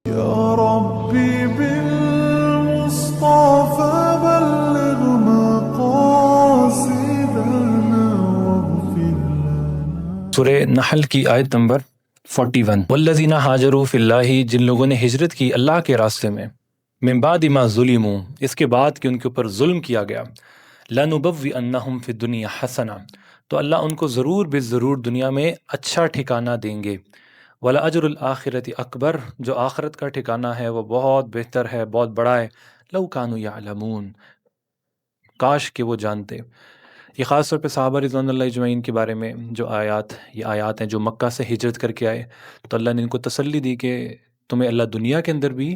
يا ربي بالمصطفى بلغ مقاصدنا واغفر لنا۔ سورہ نحل کی آیت نمبر 41 والذین ہاجروا فی اللہ، جن لوگوں نے ہجرت کی اللہ کے راستے میں، من بعد ما ظلموا، اس کے بعد کہ ان کے اوپر ظلم کیا گیا، لنبوئنہم فی الدنیا حسنہ، تو اللہ ان کو ضرور ضرور دنیا میں اچھا ٹھکانہ دیں گے، وَلَأَجْرُ الْآخِرَةِ اکبر، جو آخرت کا ٹھکانہ ہے وہ بہت بہتر ہے، بہت بڑا ہے، لو کانوا یعلمون، کاش کہ وہ جانتے۔ یہ خاص طور پہ صحابہ رضوان اللہ اجمعین کے بارے میں جو یہ آیات ہیں جو مکہ سے ہجرت کر کے آئے، تو اللہ نے ان کو تسلی دی کہ تمہیں اللہ دنیا کے اندر بھی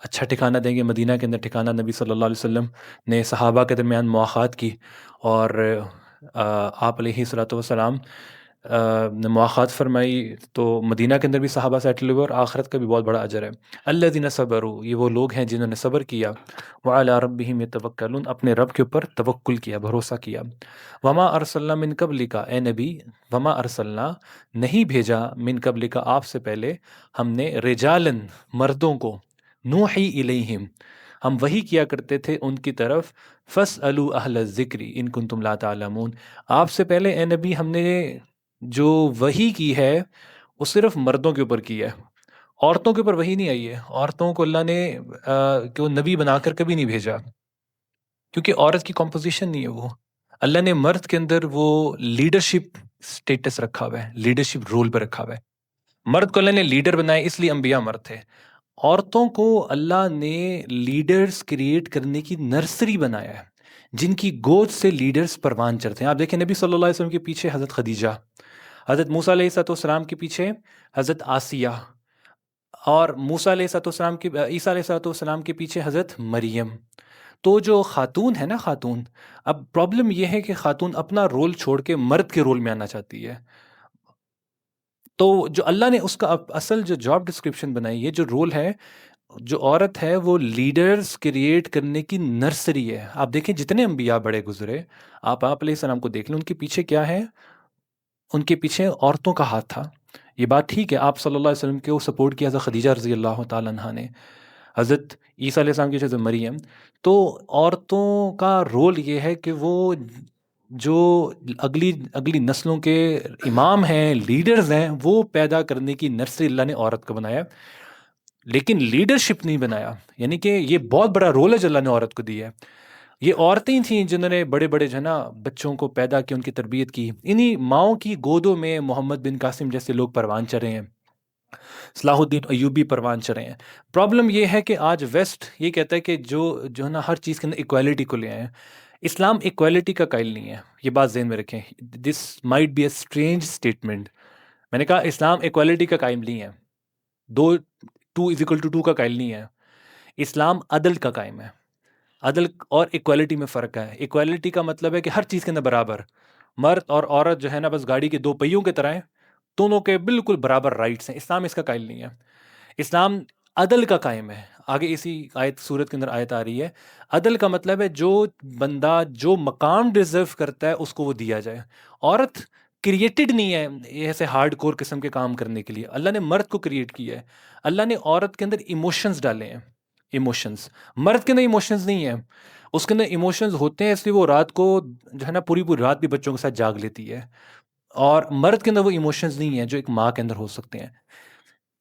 اچھا ٹھکانہ دیں گے۔ مدینہ کے اندر ٹھکانہ نبی صلی اللہ علیہ وسلم نے صحابہ کے درمیان مواخات کی، اور آپ علیہ الصلوۃ والسلام نے مواخات فرمائی، تو مدینہ کے اندر بھی صحابہ سیٹل ہوئے، اور آخرت کا بھی بہت بڑا اجر ہے۔ الذین صبروا، یہ وہ لوگ ہیں جنہوں نے صبر کیا، وعلی ربہم یتوکلون، اپنے رب کے اوپر توکل کیا، بھروسہ کیا۔ وما ارسلنا من قبلک، اے نبی، وما ارسلنا، نہیں بھیجا، من قبلک، آپ سے پہلے، ہم نے رجالن، مردوں کو، نوحی الیہم، ہم وحی کیا کرتے تھے ان کی طرف، فاسألوا اہل الذکر ان کنتم لا تعلمون، آپ سے پہلے اے نبی ہم نے جو وحی کی ہے وہ صرف مردوں کے اوپر کی ہے، عورتوں کے اوپر وحی نہیں آئی ہے۔ عورتوں کو اللہ نے کہ وہ نبی بنا کر کبھی نہیں بھیجا، کیونکہ عورت کی کمپوزیشن نہیں ہے وہ۔ اللہ نے مرد کے اندر وہ لیڈرشپ سٹیٹس رکھا ہوا ہے، لیڈرشپ رول پہ رکھا ہوا ہے۔ مرد کو اللہ نے لیڈر بنایا، اس لیے انبیاء مرد تھے۔ عورتوں کو اللہ نے لیڈرز کریٹ کرنے کی نرسری بنایا ہے، جن کی گود سے لیڈرز پروان چڑھتے ہیں۔ آپ دیکھیں نبی صلی اللہ علیہ وسلم کے پیچھے حضرت خدیجہ، حضرت موسیٰ علیہ السلام کے پیچھے حضرت آسیہ، اور موسیٰ علیہ السلام کے عیسیٰ علیہ السلام کے پیچھے حضرت مریم۔ تو جو خاتون ہے نا، خاتون، اب پرابلم یہ ہے کہ خاتون اپنا رول چھوڑ کے مرد کے رول میں آنا چاہتی ہے، تو جو اللہ نے اس کا اصل جو جاب ڈسکرپشن بنائی ہے، جو رول ہے، جو عورت ہے وہ لیڈرز کریٹ کرنے کی نرسری ہے۔ آپ دیکھیں جتنے انبیاء بڑے گزرے، آپ علیہ السلام کو دیکھ لیں، ان کے پیچھے کیا ہے؟ ان کے پیچھے عورتوں کا ہاتھ تھا۔ یہ بات ٹھیک ہے، آپ صلی اللہ علیہ وسلم کو سپورٹ کیا حضرت خدیجہ رضی اللہ تعالیٰ عنہ نے، حضرت عیسیٰ علیہ السلام کی حضرت مریم۔ تو عورتوں کا رول یہ ہے کہ وہ جو اگلی نسلوں کے امام ہیں، لیڈرز ہیں، وہ پیدا کرنے کی نرسری اللہ نے عورت کو بنایا، لیکن لیڈرشپ نہیں بنایا۔ یعنی کہ یہ بہت بڑا رول ہے جو اللہ نے عورت کو دیا ہے۔ یہ عورتیں تھیں جنہوں نے بڑے بڑے جو ہے نا بچوں کو پیدا کی، ان کی تربیت کی۔ انہی ماؤں کی گودوں میں محمد بن قاسم جیسے لوگ پروان چڑھے ہیں، صلاح الدین ایوبی پروان چڑھے ہیں۔ پرابلم یہ ہے کہ آج ویسٹ یہ کہتا ہے کہ جو ہے نا ہر چیز کے اندر ایکویلٹی کو لے آئیں۔ اسلام ایکویلٹی کا قائل نہیں ہے، یہ بات ذہن میں رکھیں۔ This might be a strange statement. میں نے کہا اسلام ایکویلٹی کا قائل نہیں ہے، 2 کا قائل نہیں ہے۔ اسلام عدل کا قائم ہے۔ عدل اور ایکویلٹی میں فرق ہے۔ ایکویلٹی کا مطلب ہے کہ ہر چیز کے اندر برابر، مرد اور عورت جو ہے نا بس گاڑی کے 2 پہیوں کی طرح ہیں، دونوں کے بالکل برابر رائٹس ہیں۔ اسلام اس کا قائل نہیں ہے۔ اسلام عدل کا قائم ہے۔ آگے اسی سورت کے اندر آیت آ رہی ہے، عدل کا مطلب ہے جو بندہ جو مقام ڈیزرو کرتا ہے اس کو وہ دیا جائے۔ عورت کریٹڈ نہیں ہے ایسے ہارڈ کور قسم کے کام کرنے کے لیے، اللہ نے مرد کو کریٹ کیا ہے۔ اللہ نے عورت کے اندر ایموشنز ڈالے ہیں، ایموشنز۔ مرد کے اندر ایموشنز نہیں ہیں، اس کے اندر ایموشنز ہوتے ہیں، اس لیے وہ رات کو جو ہے نا پوری رات بھی بچوں کے ساتھ جاگ لیتی ہے، اور مرد کے اندر وہ ایموشنز نہیں ہیں جو ایک ماں کے اندر ہو سکتے ہیں۔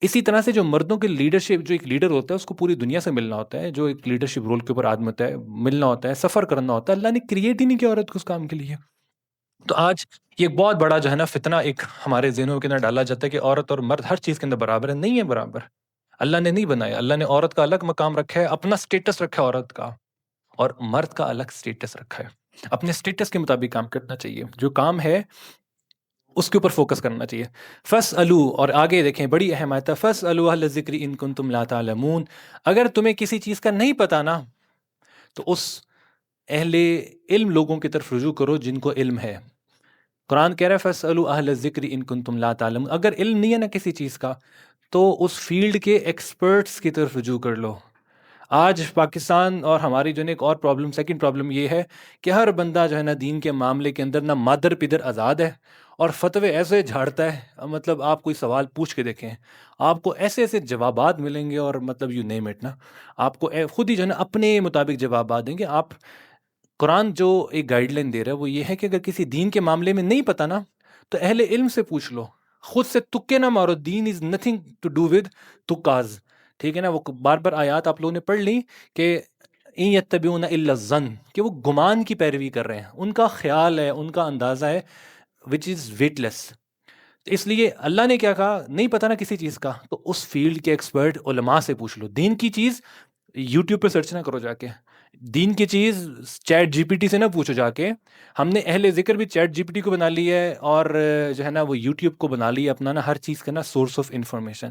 اسی طرح سے جو مردوں کے لیڈرشپ، جو ایک لیڈر ہوتا ہے اس کو پوری دنیا سے ملنا ہوتا ہے، جو ایک لیڈرشپ رول کے اوپر آدمی ہوتا ہے، ملنا ہوتا ہے، سفر کرنا ہوتا ہے۔ اللہ نے کریٹ ہی نہیں کیا عورت کو اس کام کے لیے۔ تو آج یہ ایک بہت بڑا جو ہے نا فتنہ ایک ہمارے ذہنوں کے اندر ڈالا جاتا ہے کہ عورت اور مرد ہر چیز کے اندر برابر ہے۔ نہیں ہے برابر، اللہ نے نہیں بنایا۔ اللہ نے عورت کا الگ مقام رکھا ہے، اپنا سٹیٹس رکھا ہے عورت کا، اور مرد کا الگ سٹیٹس رکھا ہے۔ اپنے سٹیٹس کے مطابق کام کرنا چاہیے، جو کام ہے اس کے اوپر فوکس کرنا چاہیے۔ فَاسْأَلُوا، اور آگے دیکھیں بڑی اہم آیت ہے، فَاسْأَلُوا أَهْلَ الذِّكْرِ إِن كُنتُمْ لَا تَعْلَمُونَ، اگر تمہیں کسی چیز کا نہیں پتہ نا تو اس اہل علم لوگوں کی طرف رجوع کرو جن کو علم ہے۔ قرآن کہہ رہا ہے فَاسْأَلُوا أَهْلَ الذِّكْرِ إِن كُنتُمْ لَا تَعْلَمُونَ، اگر علم نہیں ہے نا کسی چیز کا تو اس فیلڈ کے ایکسپرٹس کی طرف رجوع کر لو۔ آج پاکستان اور ہماری جو ہے ایک اور پرابلم، سیکنڈ پرابلم یہ ہے کہ ہر بندہ جو ہے نا دین کے معاملے کے اندر نہ مادر پدر آزاد ہے، اور فتوے ایسے جھاڑتا ہے، مطلب آپ کوئی سوال پوچھ کے دیکھیں، آپ کو ایسے ایسے جوابات ملیں گے، اور مطلب یو نیم اٹ نا، آپ کو خود ہی جو ہے نا اپنے مطابق جوابات دیں گے آپ۔ قرآن جو ایک گائیڈ لائن دے رہا ہے وہ یہ ہے کہ اگر کسی دین کے معاملے میں نہیں پتہ نا، تو اہل علم سے پوچھ لو، خود سے تکے نہ مارو، then is nothing to do with تکاز، ٹھیک ہے نا؟ وہ بار بار آیات آپ لوگوں نے پڑھ لی کہ ان یتبعون الا الظن، کہ وہ گمان کی پیروی کر رہے ہیں، ان کا خیال ہے، ان کا اندازہ ہے وچ از ویٹ لیس۔ اس لیے اللہ نے کیا کہا، نہیں پتہ نا کسی چیز کا، تو اس فیلڈ کے ایکسپرٹ علماء سے پوچھ لو۔ دین کی چیز یوٹیوب پہ سرچ نہ کرو جا کے، دین کی چیز چیٹ جی پی ٹی سے نہ پوچھو جا کے۔ ہم نے اہل ذکر بھی چیٹ جی پی ٹی کو بنا لی ہے، اور جو ہے نا وہ یوٹیوب کو بنا لی ہے اپنا نا ہر چیز کا نا سورس آف انفارمیشن۔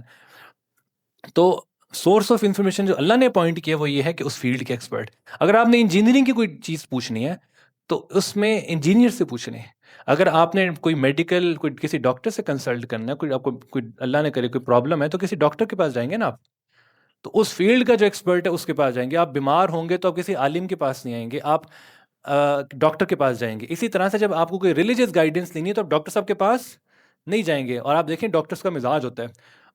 تو سورس آف انفارمیشن جو اللہ نے اپوائنٹ کیا وہ یہ ہے کہ اس فیلڈ کے ایکسپرٹ۔ اگر آپ نے انجینئرنگ کی کوئی چیز پوچھنی ہے تو اس میں انجینئر سے پوچھنے ہیں۔ اگر آپ نے کوئی میڈیکل، کوئی کسی ڈاکٹر سے کنسلٹ کرنا ہے، کوئی آپ کو کوئی اللہ نہ کرے کوئی پرابلم ہے، تو کسی ڈاکٹر کے پاس جائیں گے نا آپ، تو اس فیلڈ کا جو ایکسپرٹ ہے اس کے پاس جائیں گے۔ آپ بیمار ہوں گے تو آپ کسی عالم کے پاس نہیں آئیں گے، آپ ڈاکٹر کے پاس جائیں گے۔ اسی طرح سے جب آپ کو کوئی ریلیجیس گائیڈنس لینی ہے تو آپ ڈاکٹر صاحب کے پاس نہیں جائیں گے۔ اور آپ دیکھیں ڈاکٹرس کا مزاج ہوتا ہے،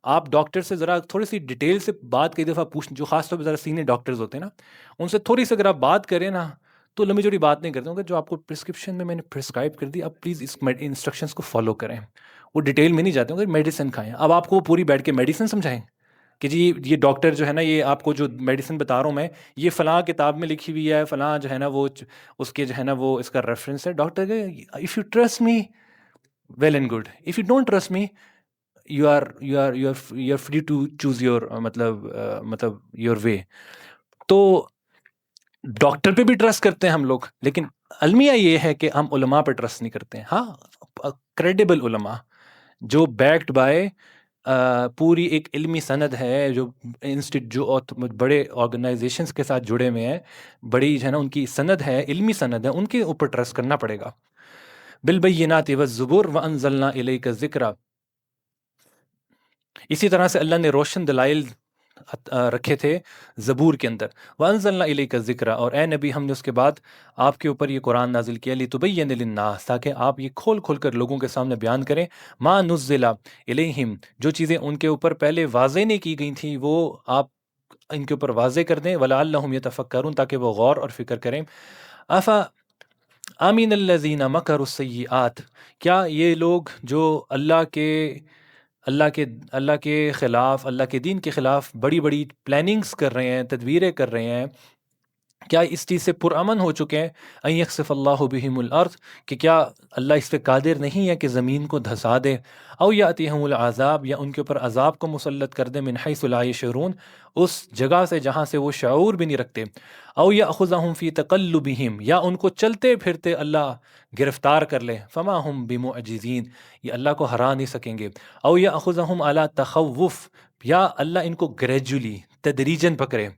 آپ ڈاکٹر سے ذرا تھوڑی سی ڈیٹیل سے بات کئی دفعہ پوچھ، جو خاص طور پہ ذرا سینئر ڈاکٹرز ہوتے ہیں نا، ان سے تھوڑی سی اگر آپ بات کریں نا تو لمبی چوڑی بات نہیں کرتے ہوں گے، جو آپ کو پرسکرپشن میں نے پرسکرائب کر دی، اب پلیز اس انسٹرکشنس کو فالو کریں۔ وہ ڈیٹیل میں نہیں جاتے ہوں گے، میڈیسن کھائیں۔ اب آپ کو وہ پوری بیٹھ کے میڈیسن سمجھائیں کہ جی یہ ڈاکٹر جو ہے نا، یہ آپ کو جو میڈیسن بتا رہا ہوں میں، یہ فلاں کتاب میں لکھی ہوئی ہے، فلاں جو ہے نا وہ اس کے جو ہے نا وہ اس کا ریفرنس ہے۔ ڈاکٹر کہ if you trust me well and good, if you don't trust me you are free to choose your مطلب یور وے۔ تو ڈاکٹر پہ بھی ٹرسٹ کرتے ہیں ہم لوگ، لیکن المیہ یہ ہے کہ ہم علماء پہ ٹرسٹ نہیں کرتے ہیں۔ ہاں، کریڈیبل علماء جو بیکڈ بائی پوری ایک علمی سند ہے، جو جو بڑے آرگنائزیشنس کے ساتھ جڑے ہوئے ہیں، بڑی جو ہے نا ان کی سند ہے، علمی سند ہے، ان کے اوپر ٹرسٹ کرنا پڑے گا۔ بالبینات والزبر وانزلنا الیک الذکر، اسی طرح سے اللہ نے روشن دلائل رکھے تھے زبور کے اندر۔ وانزلنا الیک الذکر، اور اے نبی ہم نے اس کے بعد آپ کے اوپر یہ قرآن نازل کیا، لتبین للناس، تاکہ آپ یہ کھول کھول کر لوگوں کے سامنے بیان کریں، ما نزل الیہم، جو چیزیں ان کے اوپر پہلے واضح نہیں کی گئی تھیں وہ آپ ان کے اوپر واضح کر دیں، ولعلہم یتفکرون، تاکہ وہ غور اور فکر کریں۔ افا امین الذین مکروا السیئات، کیا یہ لوگ جو اللہ کے خلاف، اللہ کے دین کے خلاف بڑی بڑی پلاننگز کر رہے ہیں، تدبیریں کر رہے ہیں، کیا اس چیز سے پرامن ہو چکے ہیں؟ ان یخسف اللہ بہم الارض، کہ کیا اللہ اس پہ قادر نہیں ہے کہ زمین کو دھسا دے؟ او یاتیہم العذاب، یا ان کے اوپر عذاب کو مسلط کر دے، من حیث لا یشعرون، اس جگہ سے جہاں سے وہ شعور بھی نہیں رکھتے۔ او یاخذہم فی تقلبہم، یا ان کو چلتے پھرتے اللہ گرفتار کر لے، فما ہم بمعجزین، یہ اللہ کو ہرا نہیں سکیں گے۔ او یاخذہم علی تخوف، یا اللہ ان کو گریجولی، تدریجاً پکڑے۔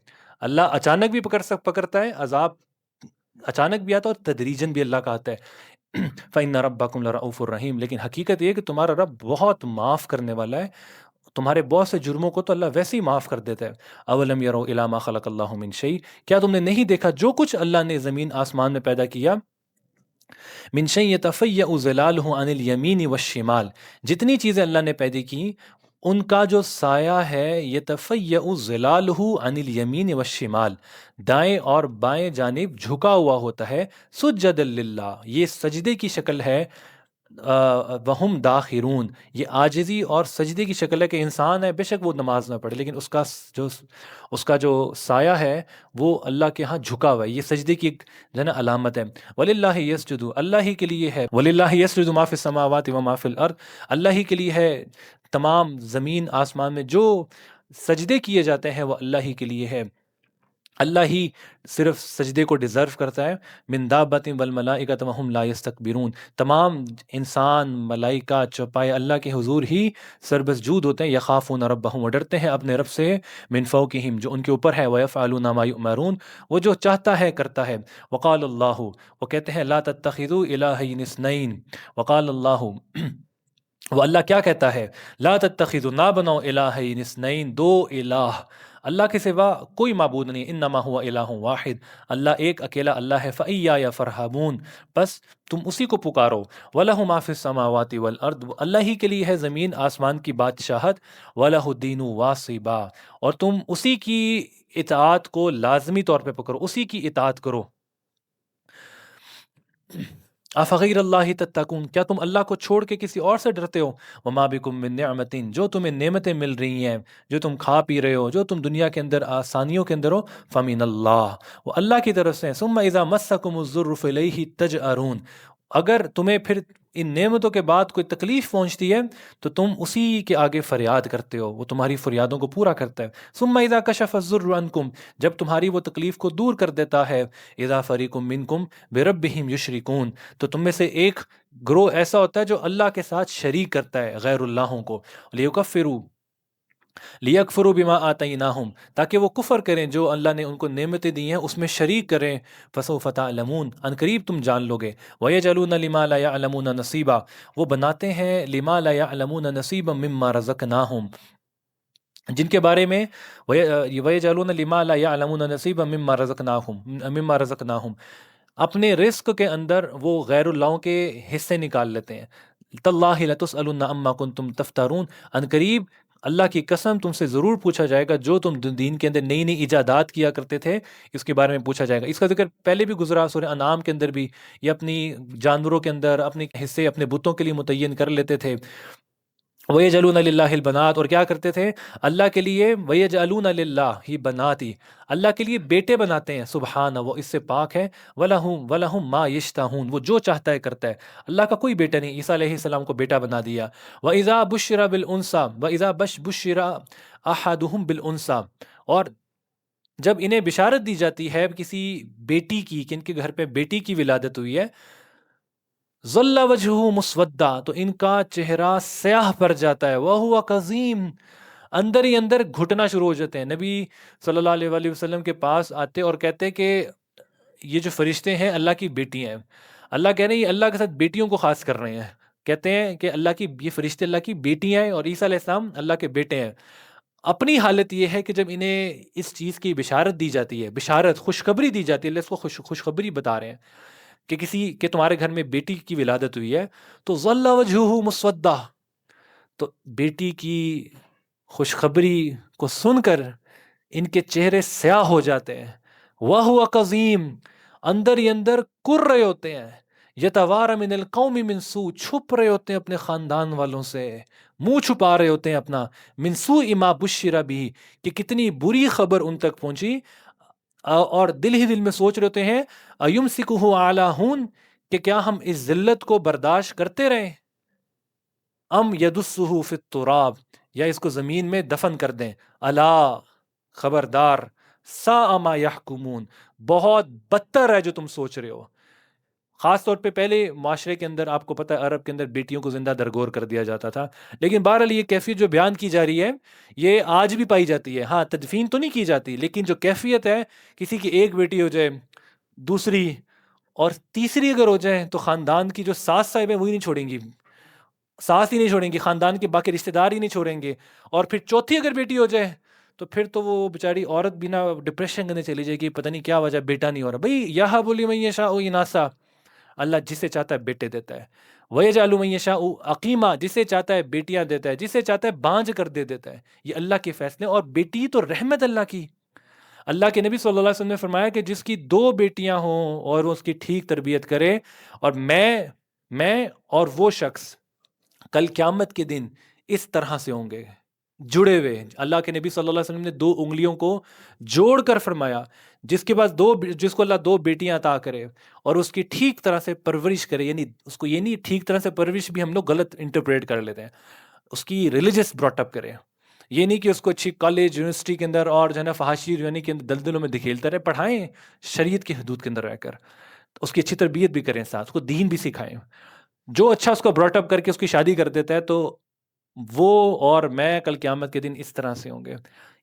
اللہ اچانک بھی پکڑتا ہے، عذاب اچانک بھی آتا ہے، اور تدریجاً بھی اللہ کا آتا ہے۔ فَإِنَّ رَبَّكُمْ لَرَؤُوفٌ رَحِيمٌ، لیکن حقیقت یہ ہے کہ تمہارا رب بہت معاف کرنے والا ہے، تمہارے بہت سے جرموں کو تو اللہ ویسے ہی معاف کر دیتا ہے۔ اولم یروا الی ما خلق اللہ من شیء، کیا تم نے نہیں دیکھا جو کچھ اللہ نے زمین آسمان میں پیدا کیا، من شیء یتفیأ ظلالہ عن الیمین والشمال، جتنی چیزیں اللہ نے پیدا کی ان کا جو سایہ ہے، یتفیأ ظلالہ عن الیمین والشمال، دائیں اور بائیں جانب جھکا ہوا ہوتا ہے، سجدا للہ، یہ سجدے کی شکل ہے، وہم داخرون، یہ عاجزی اور سجدے کی شکل ہے کہ انسان ہے بے شک وہ نماز نہ پڑھے لیکن اس کا جو سایہ ہے وہ اللہ کے ہاں جھکا ہوا ہے، یہ سجدے کی ایک جو ہے نا علامت ہے۔ وَلِلَّهِ يَسْجُدُ، اللہ ہی کے لیے ہے، وَلِلَّهِ يَسْجُدُ مَا فِي السَّمَاوَاتِ وَمَا فِي الْأَرْضِ، اللہ ہی کے لیے ہے، تمام زمین آسمان میں جو سجدے کیے جاتے ہیں وہ اللہ ہی کے لیے ہے، اللہ ہی صرف سجدے کو ڈیزرو کرتا ہے۔ من دابۃ والملائکۃ وہم لا یستکبرون، تمام انسان، ملائکہ، چوپائے اللہ کے حضور ہی سربسجود ہوتے ہیں، یخافون ربہم، وہ ڈرتے ہیں اپنے رب سے، من فوقہم، جو ان کے اوپر ہے، ویفعلون ما یؤمرون، وہ جو چاہتا ہے کرتا ہے۔ وقال اللہ، وہ کہتے ہیں لا تتخذوا الہین اثنین، وقال اللہ، وہ اللہ کیا کہتا ہے؟ لا تتخذوا، نہ بناؤ الہین اثنین، دو الہ، اللہ کے سوا کوئی معبود نہیں، انما ہوا الہ واحد، اللہ ایک اکیلا اللہ ہے، فإیایا فرحبون، بس تم اسی کو پکارو، وَلَهُ مَا فِي السَّمَاوَاتِ وَالْأَرْضِ، اللہ ہی کے لیے ہے زمین آسمان کی بادشاہت، وَلَهُ الدِّينُ وَاصِبًا، اور تم اسی کی اطاعت کو لازمی طور پہ پکڑو، اسی کی اطاعت کرو۔ افغیر اللہ تتقون، کیا تم اللہ کو چھوڑ کے کسی اور سے ڈرتے ہو؟ وما بکم من نعمت، جو تمہیں نعمتیں مل رہی ہیں، جو تم کھا پی رہے ہو، جو تم دنیا کے اندر آسانیوں کے اندر ہو، فمن اللہ، وہ اللہ کی طرف سے ہیں۔ ثم اذا مسکم الضر فالیہ تجأرون، اگر تمہیں پھر ان نعمتوں کے بعد کوئی تکلیف پہنچتی ہے تو تم اسی کے آگے فریاد کرتے ہو، وہ تمہاری فریادوں کو پورا کرتا ہے۔ ثم اذا کشف الضر عنکم، جب تمہاری وہ تکلیف کو دور کر دیتا ہے، اذا فریق منکم بربہم یشرکون، تو تم میں سے ایک گروہ ایسا ہوتا ہے جو اللہ کے ساتھ شریک کرتا ہے غیر اللہوں کو، لیکفروا، لیکفروا بما آتیناہم، تاکہ وہ کفر کریں جو اللہ نے ان کو نعمتیں دی ہیں اس میں شریک کریں، فسوف تعلمون، ان قریب تم جان لو گے، ویجعلون لما لا یعلمون نصیبا، وہ بناتے ہیں لما لا یعلمون نصیبا مما رزقناہم، جن کے بارے میں وَيَجْعَلُونَ لِمَا لَا يَعْلَمُونَ نَصِيبًا مِّمَّا رَزَقْنَاهُمْ، اپنے رزق کے اندر وہ غیر اللہوں کے حصے نکال لیتے ہیں۔ تَاللَّهِ لَتُسْأَلُنَّ عَمَّا كُنتُمْ تَفْتَرُونَ، ان قریب اللہ کی قسم تم سے ضرور پوچھا جائے گا جو تم دین کے اندر نئی نئی ایجادات کیا کرتے تھے، اس کے بارے میں پوچھا جائے گا۔ اس کا ذکر پہلے بھی گزرا سورہ انعام کے اندر بھی، یہ اپنی جانوروں کے اندر اپنے حصے اپنے بتوں کے لیے متعین کر لیتے تھے۔ وَيَجْعَلُونَ لِلَّهِ الْبَنَاتِ، اور کیا کرتے تھے اللہ کے لیے، وَيَجْعَلُونَ لِلَّهِ بَنَاتِ، اللہ کے لیے بیٹے بناتے ہیں، سبحانہ، وہ اس سے پاک ہے، وَلَهُمْ مَا يَشْتَهُونَ، وہ جو چاہتا ہے کرتا ہے، اللہ کا کوئی بیٹا نہیں، عیسیٰ علیہ السلام کو بیٹا بنا دیا۔ وَإِذَا بُشِّرَ بِالْأُنثىٰ وَإِذَا بُشِّرَ أَحَدُهُمْ بِالْأُنثىٰ، اور جب انہیں بشارت دی جاتی ہے کسی بیٹی کی کہ ان کے گھر پہ بیٹی کی ولادت ہوئی ہے، ظل وجہہ مسودہ، تو ان کا چہرہ سیاہ پڑ جاتا ہے، وہو کظیم، اندر ہی اندر گھٹنا شروع ہو جاتے ہیں۔ نبی صلی اللہ علیہ وآلہ وسلم کے پاس آتے اور کہتے کہ یہ جو فرشتے ہیں اللہ کی بیٹی ہیں، اللہ کہہ رہے ہیں یہ اللہ کے ساتھ بیٹیوں کو خاص کر رہے ہیں، کہتے ہیں کہ اللہ کی یہ فرشتے اللہ کی بیٹیاں ہیں اور عیسیٰ علیہ السلام اللہ کے بیٹے ہیں۔ اپنی حالت یہ ہے کہ جب انہیں اس چیز کی بشارت دی جاتی ہے، بشارت خوشخبری دی جاتی ہے، اللہ اس کو خوشخبری بتا رہے ہیں کہ کہ تمہارے گھر میں بیٹی کی ولادت ہوئی ہے، تو ظل وجہہ مسودہ، تو بیٹی کی خوشخبری کو سن کر ان کے چہرے سیاہ ہو جاتے ہیں، وَهُوَ قَظِيمٌ، اندر ہی اندر کر رہے ہوتے ہیں، یتوارا من القوم من سوء، چھپ رہے ہوتے ہیں اپنے خاندان والوں سے، منہ چھپا رہے ہوتے ہیں اپنا، من سوء ما بشر بھی، کہ کتنی بری خبر ان تک پہنچی، اور دل ہی دل میں سوچ رہے ہوتے ہیں ایمسکہ علی ہون، کہ کیا ہم اس ذلت کو برداشت کرتے رہیں، ام یدسہ فی التراب، یا اس کو زمین میں دفن کر دیں، الا، خبردار، ساء ما یحکمون، بہت بدتر ہے جو تم سوچ رہے ہو۔ خاص طور پہ پہلے معاشرے کے اندر آپ کو پتہ ہے عرب کے اندر بیٹیوں کو زندہ درگور کر دیا جاتا تھا، لیکن بہرحال یہ کیفیت جو بیان کی جا رہی ہے یہ آج بھی پائی جاتی ہے، ہاں تدفین تو نہیں کی جاتی، لیکن جو کیفیت ہے کسی کی ایک بیٹی ہو جائے، دوسری اور تیسری اگر ہو جائے تو خاندان کی جو ساس صاحب ہیں وہی نہیں چھوڑیں گی، ساس ہی نہیں چھوڑیں گی، خاندان کے باقی رشتہ دار ہی نہیں چھوڑیں گے، اور پھر چوتھی اگر بیٹی ہو جائے تو پھر تو وہ بیچاری عورت بھی نہ ڈپریشن کرنے چلی جائے گی، پتہ نہیں کیا وجہ بیٹا نہیں ہو رہا۔ بھائی یہاں بولی میں یشاء اناسا، اللہ جسے چاہتا ہے بیٹے دیتا ہے، وَيَجْعَلُ مَن يَشَاءُ عَقِيمًا، جسے چاہتا ہے بیٹیاں دیتا ہے، جسے چاہتا ہے بانجھ کر دے دیتا ہے، یہ اللہ کے فیصلے، اور بیٹی تو رحمت اللہ کی۔ اللہ کے نبی صلی اللہ علیہ وسلم نے فرمایا کہ جس کی 2 بیٹیاں ہوں اور وہ اس کی ٹھیک تربیت کرے، اور میں اور وہ شخص کل قیامت کے دن اس طرح سے ہوں گے جڑے ہوئے۔ اللہ کے نبی صلی اللہ علیہ وسلم نے 2 انگلیوں کو جوڑ کر فرمایا جس کے پاس جس کو اللہ 2 بیٹیاں عطا کرے اور اس کی ٹھیک طرح سے پرورش کرے، یعنی اس کو یہ نہیں، ٹھیک طرح سے پرورش بھی ہم لوگ غلط انٹرپریٹ کر لیتے ہیں، اس کی ریلیجس براٹ اپ کرے، یہ نہیں کہ اس کو اچھی کالج یونیورسٹی کے اندر اور جو ہے نا فحاشی یعنی کے اندر دلدلوں میں دکھیلتا رہے، پڑھائیں شریعت کی حدود کے اندر رہ کر، اس کی اچھی تربیت بھی کریں، ساتھ اس کو دین بھی سکھائیں۔ جو اچھا اس کو براٹ اپ کر کے اس کی شادی کر دیتا ہے تو وہ اور میں کل قیامت کے دن اس طرح سے ہوں گے۔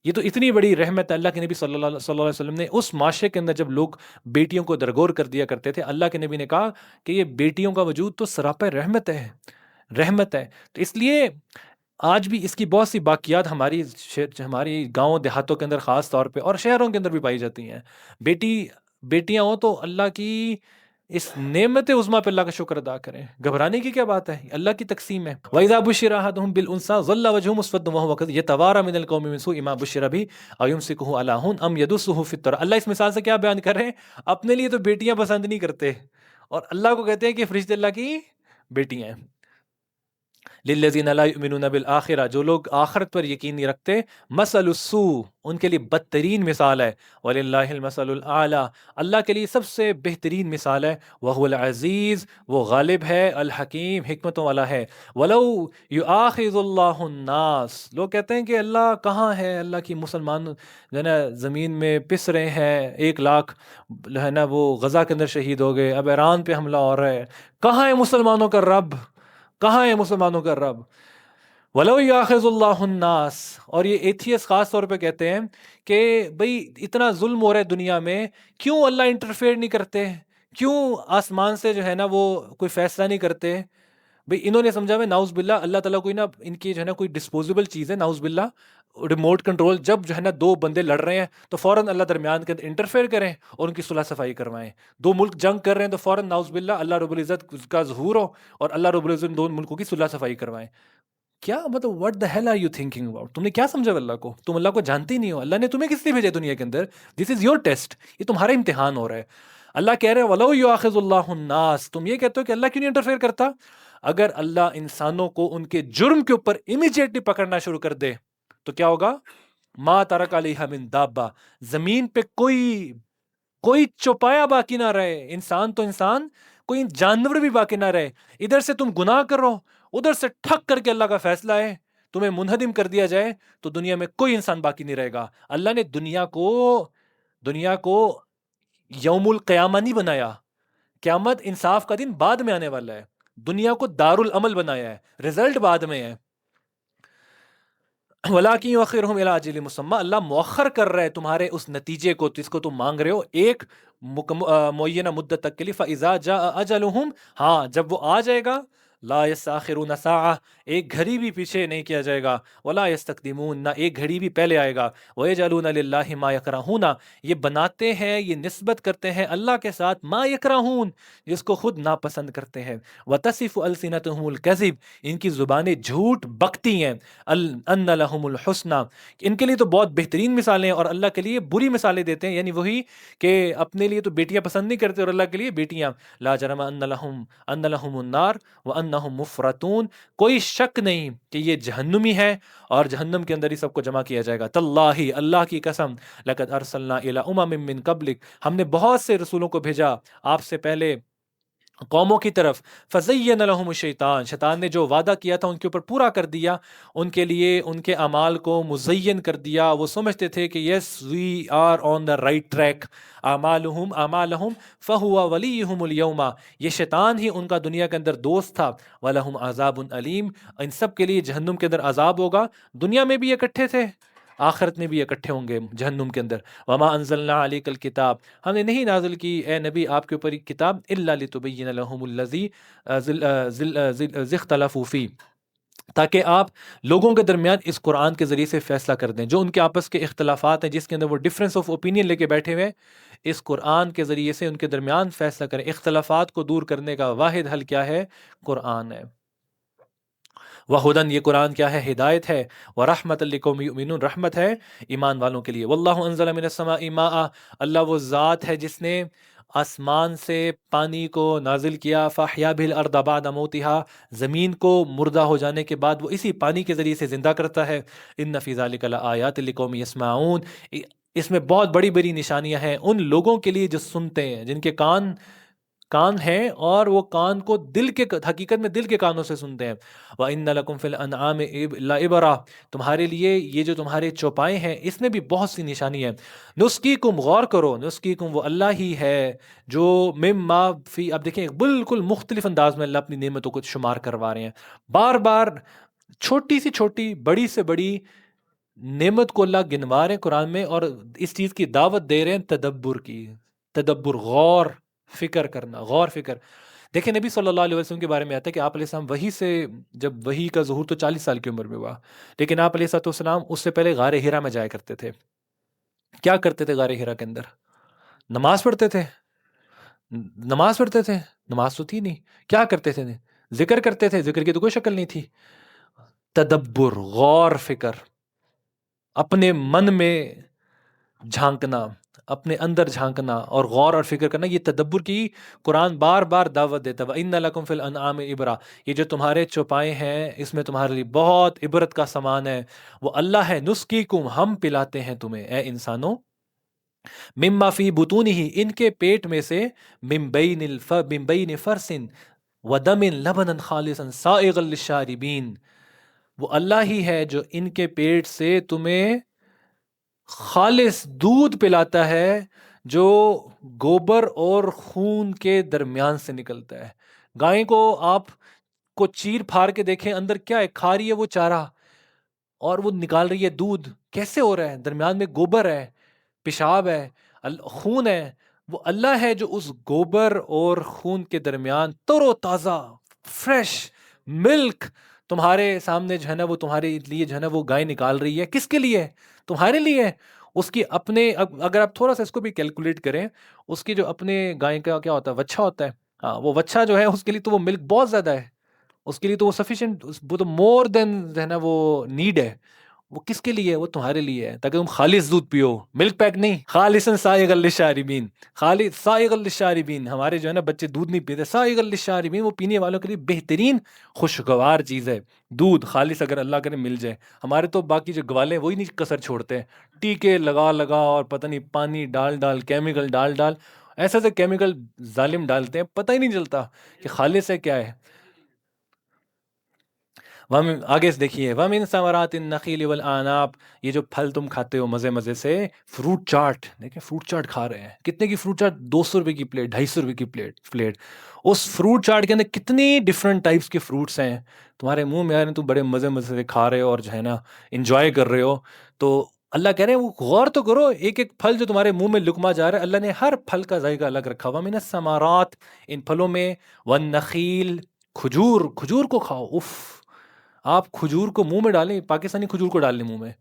یہ تو اتنی بڑی رحمت ہے اللہ کے نبی صلی اللہ علیہ وسلم نے اس معاشرے کے اندر جب لوگ بیٹیوں کو درگور کر دیا کرتے تھے، اللہ کے نبی نے کہا کہ یہ بیٹیوں کا وجود تو سراپا رحمت ہے، رحمت ہے. تو اس لیے آج بھی اس کی بہت سی باقیات ہماری گاؤں دیہاتوں کے اندر خاص طور پہ اور شہروں کے اندر بھی پائی جاتی ہیں. بیٹیاں ہوں تو اللہ کی اس نعمت عظمیٰ پہ اللہ کا شکر ادا کریں. گھبرانے کی کیا بات ہے، اللہ کی تقسیم ہے. وَإِذَا بُشِّرَ أَحَدُهُم بِالْأُنثَىٰ ظَلَّ وَجْهُهُ مُسْوَدًّا وَهُوَ كَظِيمٌ يَتَوَارَىٰ مِنَ الْقَوْمِ مِنْ سُوءِ مَا بُشِّرَ بِهِ أَيُمْسِكُهُ عَلَىٰ هُنٍ أَمْ يَدُسُّهُ فِي التُّرَابِ. اللہ اس مثال سے کیا بیان کر رہے ہیں؟ اپنے لیے تو بیٹیاں پسند نہیں کرتے اور اللہ کو کہتے ہیں کہ فرشتے اللہ کی بیٹیاں ہیں. للذین لا یؤمنون بالآخرہ، جو لوگ آخرت پر یقین نہیں رکھتے، مثل السوء، ان کے لیے بدترین مثال ہے. وللہ المثل الاعلی، اللہ کے لیے سب سے بہترین مثال ہے. وہو العزیز، وہ غالب ہے، الحکیم، حکمتوں والا ہے. ولو یؤاخذ اللہ الناس، لوگ کہتے ہیں کہ اللہ کہاں ہے، اللہ کی مسلمان جو ہے نا زمین میں پس رہے ہیں، 1 لاکھ جو ہے نا وہ غزہ کے اندر شہید ہو گئے، اب ایران پہ حملہ ہو رہا ہے، کہاں ہے مسلمانوں کا رب، کہاں ہے مسلمانوں کا رب. وَلَوْ يَأْخِذُ اللَّهُ النَّاسَ، اور یہ ایتھیس خاص طور پہ کہتے ہیں کہ بھئی اتنا ظلم ہو رہا ہے دنیا میں، کیوں اللہ انٹرفیئر نہیں کرتے، کیوں آسمان سے جو ہے نا وہ کوئی فیصلہ نہیں کرتے. بھئی انہوں نے سمجھا ہے ناؤز باللہ اللہ تعالیٰ کوئی نا ان کی جو ہے نا کوئی ڈسپوزیبل چیز ہے، ناؤز باللہ ریموٹ کنٹرول. جب جو ہے نا 2 بندے لڑ رہے ہیں تو فوراً اللہ درمیان کے اندر انٹرفیئر کریں اور ان کی صلح صفائی کروائیں. 2 ملک جنگ کر رہے ہیں تو فوراً ناؤز باللہ اللہ رب العزت کا ظہور ہو اور اللہ رب العزت 2 ملکوں کی صلح صفائی کروائیں. کیا مطلب what the hell are you thinking about؟ تم نے کیا سمجھا اللہ کو؟ تم اللہ کو جانتے ہی نہیں ہو. اللہ نے تمہیں کس لیے بھیجا دنیا کے اندر؟ دس از یور ٹیسٹ، یہ تمہارا امتحان ہو رہا ہے. اللہ کہہ رہے ہیں وَلَوْ يُؤَاخِذُ اللَّهُ النَّاسَ، تم یہ کہتے ہو کہ اللہ کیوں نہیں انٹرفیئر کرتا؟ اگر اللہ انسانوں کو ان کے جرم کے اوپر امیجیٹلی پکڑنا شروع کر دے تو کیا ہوگا؟ ما ترک علیہا من دابہ، زمین پہ کوئی چوپایا باقی نہ رہے. انسان تو انسان، کوئی جانور بھی باقی نہ رہے. ادھر سے تم گناہ کرو، ادھر سے ٹھک کر کے اللہ کا فیصلہ ہے، تمہیں منہدم کر دیا جائے تو دنیا میں کوئی انسان باقی نہیں رہے گا. اللہ نے دنیا کو یوم القیامہ نہیں بنایا. قیامت انصاف کا دن بعد میں آنے والا ہے. دنیا کو دار العمل بنایا ہے، رزلٹ بعد میں ہے. وَلَٰكِن يُؤَخِّرُهُمْ إِلَىٰ أَجَلٍ مُّسَمًّى، اللہ مؤخر کر رہا ہے تمہارے اس نتیجے کو جس کو تم مانگ رہے ہو ایک معینہ مدت تک کے لیے. فَإِذَا جَاءَ أَجَلُهُمْ، ہاں جب وہ آ جائے گا، لا يستأخرون ساعة، ایک گھڑی بھی پیچھے نہیں کیا جائے گا. ولا يستقدمون، نہ ایک گھڑی بھی پہلے آئے گا. وَيَجْعَلُونَ لِلَّهِ مَا يَكْرَهُونَ، یہ بناتے ہیں، یہ نسبت کرتے ہیں اللہ کے ساتھ ما يكرهون، جس کو خود ناپسند کرتے ہیں. وَتَصِفُ أَلْسِنَتُهُمُ الْكَذِبَ، ان کی زبانیں جھوٹ بکتی ہیں. أَنَّ لَهُمُ الْحُسْنَى، ان کے لیے تو بہت بہترین مثالیں اور اللہ کے لیے بری مثالیں دیتے ہیں، یعنی وہی کہ اپنے لیے تو بیٹیاں پسند نہیں کرتے اور اللہ کے لیے بیٹیاں. لا جرم أَنَّ لَهُمُ النَّارُ وَأَنَّهُمْ مُفْرَطُونَ، کوئی شک نہیں کہ یہ جہنمی ہے اور جہنم کے اندر ہی سب کو جمع کیا جائے گا. تاللہ، اللہ کی قسم، لقد ارسلنا الی امم من قبلک، ہم نے بہت سے رسولوں کو بھیجا آپ سے پہلے قوموں کی طرف. فزین لہم الشیطان، شیطان نے جو وعدہ کیا تھا ان کے اوپر پورا کر دیا، ان کے لیے ان کے اعمال کو مزین کر دیا. وہ سمجھتے تھے کہ yes we are on the right track. اعمالہم فہو ولیہم الیوم، یہ شیطان ہی ان کا دنیا کے اندر دوست تھا. ولہم عذاب علیم، ان سب کے لیے جہنم کے اندر عذاب ہوگا. دنیا میں بھی اکٹھے تھے، آخرت میں بھی اکٹھے ہوں گے جہنم کے اندر. وما انزلنا علیک الکتاب، ہم نے نہیں نازل کی اے نبی آپ کے اوپر کتاب، الا لتبین لهم الذی اختلفوا فیہ، تاکہ آپ لوگوں کے درمیان اس قرآن کے ذریعے سے فیصلہ کر دیں. جو ان کے آپس کے اختلافات ہیں، جس کے اندر وہ ڈفرینس آف اوپینین لے کے بیٹھے ہوئے، اس قرآن کے ذریعے سے ان کے درمیان فیصلہ کریں. اختلافات کو دور کرنے کا واحد حل کیا ہے؟ قرآن ہے. وَہُدًى، یہ قرآن کیا ہے؟ ہدایت ہے. وَرَحْمَةً لِقَوْمٍ يُؤْمِنُونَ، رحمت ہے ایمان والوں کے لیے. وَاللَّهُ أَنزَلَ مِنَ السَّمَاءِ مَاءً، اللہ وہ ذات ہے جس نے آسمان سے پانی کو نازل کیا. فَأَحْيَا بِهِ الْأَرْضَ بَعْدَ مَوْتِهَا، زمین کو مردہ ہو جانے کے بعد وہ اسی پانی کے ذریعے سے زندہ کرتا ہے. إِنَّ فِي ذَلِكَ لَآيَاتٍ لِقَوْمٍ يَسْمَعُونَ، اس میں بہت بڑی بڑی نشانیاں ہیں ان لوگوں کے لیے جو سنتے ہیں، جن کے کان ہیں اور وہ کان کو حقیقت میں دل کے کانوں سے سنتے ہیں. وَإِنَّ لَكُمْ فِي الْأَنْعَامِ لَعِبْرَةً، تمہارے لیے یہ جو تمہارے چوپائے ہیں اس میں بھی بہت سی نشانی ہے. نسقیکم، غور کرو، نسقیکم وہ اللہ ہی ہے جو مما فی، اب دیکھیں بالکل مختلف انداز میں اللہ اپنی نعمتوں کو شمار کروا رہے ہیں. بار بار چھوٹی سے چھوٹی، بڑی سے بڑی نعمت کو اللہ گنوا رہے ہیں قرآن میں، اور اس چیز کی دعوت دے رہے ہیں تدبر کی. تدبر، غور فکر کرنا، غور فکر. دیکھیں نبی صلی اللہ علیہ وسلم کے بارے میں آتا ہے کہ آپ علیہ السلام وہی سے، جب وہی کا ظہور تو 40 سال کی عمر میں ہوا، لیکن آپ علیہ السلام اس سے پہلے غار ہرا میں جایا کرتے تھے. کیا کرتے تھے غار ہرا کے اندر؟ نماز پڑھتے تھے. نماز پڑھتے تھے، نماز تو تھی نہیں. کیا کرتے تھے؟ ذکر کرتے تھے. ذکر کی تو کوئی شکل نہیں تھی. تدبر، غور فکر، اپنے من میں جھانکنا، اپنے اندر جھانکنا اور غور اور فکر کرنا، یہ تدبر کی قرآن بار بار دعوت دیتا ہے. وَإِنَّ لَكُمْ فِي الْأَنْعَامِ عِبْرَةً، یہ جو تمہارے چوپائے ہیں اس میں تمہارے لیے بہت عبرت کا سامان ہے. وہ اللہ ہے، نسقیکم، ہم پلاتے ہیں تمہیں اے انسانوں، مما فی بطونہ، ان کے پیٹ میں سے، من بین فرث ودم لبنا خالصا سائغا للشاربین، وہ اللہ ہی ہے جو ان کے پیٹ سے تمہیں خالص دودھ پلاتا ہے جو گوبر اور خون کے درمیان سے نکلتا ہے. گائے کو آپ کو چیر پھاڑ کے دیکھیں، اندر کیا ہے؟ کھا رہی ہے وہ چارہ اور وہ نکال رہی ہے دودھ. کیسے ہو رہا ہے؟ درمیان میں گوبر ہے، پیشاب ہے، خون ہے. وہ اللہ ہے جو اس گوبر اور خون کے درمیان تر و تازہ فریش ملک تمہارے سامنے جو ہے نا، وہ تمہارے لیے جو ہے نا وہ گائے نکال رہی ہے. کس کے لیے؟ تمہارے لیے. اس کی اپنے، اگر آپ تھوڑا سا اس کو بھی کیلکولیٹ کریں، اس کی جو اپنے گائے کا کیا ہوتا ہے، وچھا ہوتا ہے. ہاں، وہ وچھا جو ہے اس کے لیے تو وہ ملک بہت زیادہ ہے، اس کے لیے تو وہ سفیشینٹ، وہ تو مور دین جو ہے نا وہ نیڈ ہے. وہ کس کے لیے ہے؟ وہ تمہارے لیے ہے، تاکہ تم خالص دودھ پیو، ملک پیک نہیں. خالصاً سائغا للشاربین، خالص سائغا للشاربین. ہمارے جو ہے نا بچے دودھ نہیں پیتے، سائغا للشاربین، وہ پینے والوں کے لیے بہترین خوشگوار چیز ہے دودھ، خالص اگر اللہ کرے مل جائے. ہمارے تو باقی جو گوالے ہیں وہی نہیں کسر چھوڑتے ہیں، ٹیکے لگا لگا اور پتہ نہیں پانی ڈال ڈال، کیمیکل ڈال ڈال، ایسے ایسے کیمیکل ظالم ڈالتے ہیں، پتہ ہی نہیں چلتا کہ خالص ہے کیا ہے. آگے سے دیکھیے، وَمِن ثمرات النخیل والعناب، یہ جو پھل تم کھاتے ہو مزے مزے سے، فروٹ چاٹ. دیکھیں فروٹ چاٹ کھا رہے ہیں، کتنے کی فروٹ چاٹ؟ 200 روپے کی پلیٹ، 250 روپے کی پلیٹ. اس فروٹ چاٹ کے اندر کتنی ڈفرینٹ ٹائپس کے فروٹس ہیں، تمہارے منہ میں آ رہے ہیں، تم بڑے مزے مزے سے کھا رہے ہو اور جو ہے نا انجوائے کر رہے ہو. تو اللہ کہہ رہے ہیں وہ غور تو کرو، ایک ایک پھل جو تمہارے منہ میں لقمہ جا رہا ہے، اللہ نے ہر پھل کا ذائقہ الگ رکھا ہوا. وَمِنَ الثَّمَرَاتِ، ان پھلوں میں، وَالنَّخِيلِ، کھجور. کھجور کو کھاؤ. اف، آپ کھجور کو منہ میں ڈالیں، پاکستانی کھجور کو ڈال لیں منہ میں،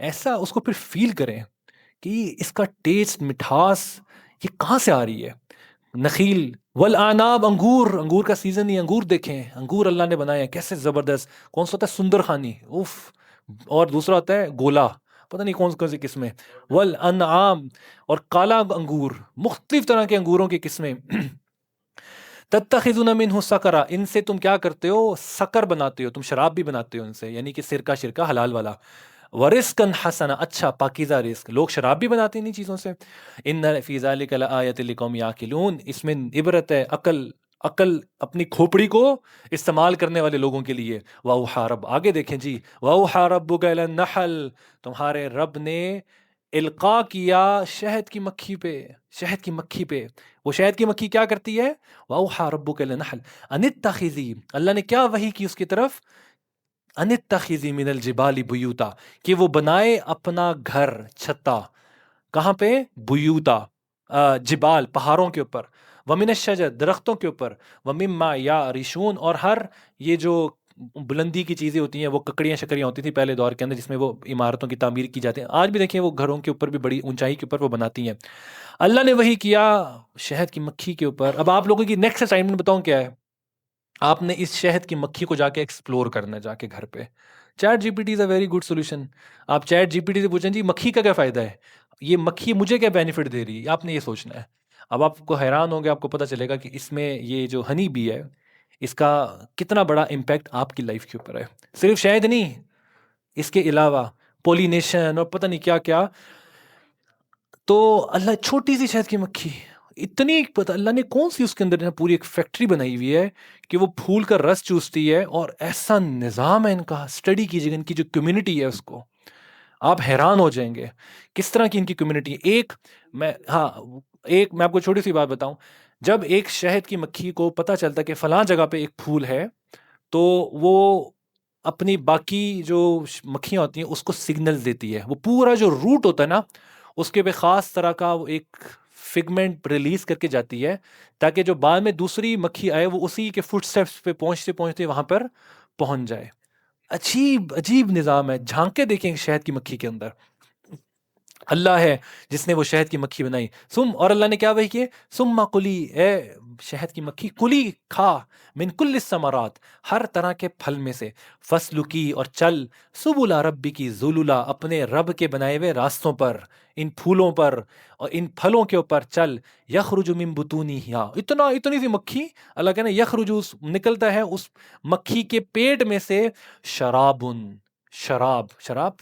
ایسا اس کو پھر فیل کریں کہ اس کا ٹیسٹ، مٹھاس یہ کہاں سے آ رہی ہے. نخیل والاعناب، انگور. انگور کا سیزن نہیں، انگور دیکھیں، انگور اللہ نے بنائے ہیں کیسے زبردست. کون سا ہوتا ہے؟ سندر خانی، اف. اور دوسرا ہوتا ہے گولا، پتہ نہیں کون سی قسمیں. والانعام، اور کالا انگور، مختلف طرح کے انگوروں کی قسمیں. تتخذون منہ سکرا، ان سے تم کیا کرتے ہو؟ سکر بناتے ہو، تم شراب بھی بناتے ہو ان سے، یعنی کہ سرکہ شرکہ حلال والا. ورزقا حسنا، اچھا پاکیزہ رزق. لوگ شراب بھی بناتے ہیں انہی چیزوں سے. ان فی ذلک لآیۃ لقوم یعقلون، اس میں عبرت ہے عقل اپنی کھوپڑی کو استعمال کرنے والے لوگوں کے لیے. وَأَوْحَىٰ رب، آگے دیکھیں جی، وَأَوْحَىٰ رَبُّكَ إِلَى النَّحْلِ، تمہارے رب نے القا کیا شہد کی مکھی پہ. شہد کی مکھی پہ، وہ شہد کی مکھی کیا کرتی ہے؟ وَأَوْحَىٰ رَبُّكَ إِلَى النَّحْلِ أَنِ اتَّخِذِي، اللہ نے کیا وحی کی اس کی طرف؟ أَنِ اتَّخِذِي مِنَ الْجِبَالِ بُيُوتًا، کہ وہ بنائے اپنا گھر، چھتا. کہاں پہ؟ بیوتا، جبال، پہاڑوں کے اوپر. وَمِنَ الشَّجَرِ، درختوں کے اوپر. وَمِمَّا يَعْرِشُونَ، اور ہر یہ جو بلندی کی چیزیں ہوتی ہیں، وہ ککڑیاں شکڑیاں ہوتی تھیں پہلے دور کے اندر، جس میں وہ عمارتوں کی تعمیر کی جاتی ہیں. آج بھی دیکھیں وہ گھروں کے اوپر بھی بڑی اونچائی کے اوپر وہ بناتی ہیں. اللہ نے وہی کیا شہد کی مکھی کے اوپر. اب آپ لوگوں کی نیکسٹ اسائنمنٹ بتاؤں کیا ہے؟ آپ نے اس شہد کی مکھی کو جا کے ایکسپلور کرنا ہے، جا کے گھر پہ. ChatGPT is a very good solution. آپ چیٹ جی پی ٹی سے پوچھیں جی مکھی کا کیا فائدہ ہے، یہ مکھی مجھے کیا بینیفٹ دے رہی ہے، آپ نے یہ سوچنا ہے. اب آپ کو حیران ہوں گے، آپ کو پتہ چلے گا کہ اس میں یہ جو ہنی بی ہے، اس کا کتنا بڑا امپیکٹ آپ کی لائف کے اوپر ہے. صرف شہد نہیں، اس کے علاوہ پولینیشن اور پتہ نہیں کیا کیا. تو اللہ، چھوٹی سی شہد کی مکھی، اتنی پتہ اللہ نے کون سی اس کے اندر پوری ایک فیکٹری بنائی ہوئی ہے کہ وہ پھول کا رس چوستی ہے، اور ایسا نظام ہے ان کا. اسٹڈی کیجیے ان کی جو کمیونٹی ہے اس کو، آپ حیران ہو جائیں گے کس طرح کی ان کی کمیونٹی ہے. ایک میں آپ کو چھوٹی سی بات بتاؤں. جب ایک شہد کی مکھی کو پتہ چلتا کہ فلاں جگہ پہ ایک پھول ہے، تو وہ اپنی باقی جو مکھیاں ہوتی ہیں اس کو سگنل دیتی ہے. وہ پورا جو روٹ ہوتا ہے نا، اس کے پہ خاص طرح کا وہ ایک فگمنٹ ریلیز کر کے جاتی ہے تاکہ جو بعد میں دوسری مکھی آئے وہ اسی کے فٹ اسٹیپس پہ پہنچتے پہنچتے وہاں پر پہنچ جائے. عجیب عجیب نظام ہے. جھانک کے دیکھیں شہد کی مکھی کے اندر. اللہ ہے جس نے وہ شہد کی مکھی بنائی. اور اللہ نے کیا وحی کیے؟ ثم کلی، اے شہد کی مکھی کلی کھا، من کل الثمرات، ہر طرح کے پھل میں سے، فسلکی اور چل، سبل ربک ذللا، اپنے رب کے بنائے ہوئے راستوں پر، ان پھولوں پر اور ان پھلوں کے اوپر چل. یخرج من بطونہا، اتنی سی مکھی، اللہ کہنا یخرج، نکلتا ہے اس مکھی کے پیٹ میں سے شراب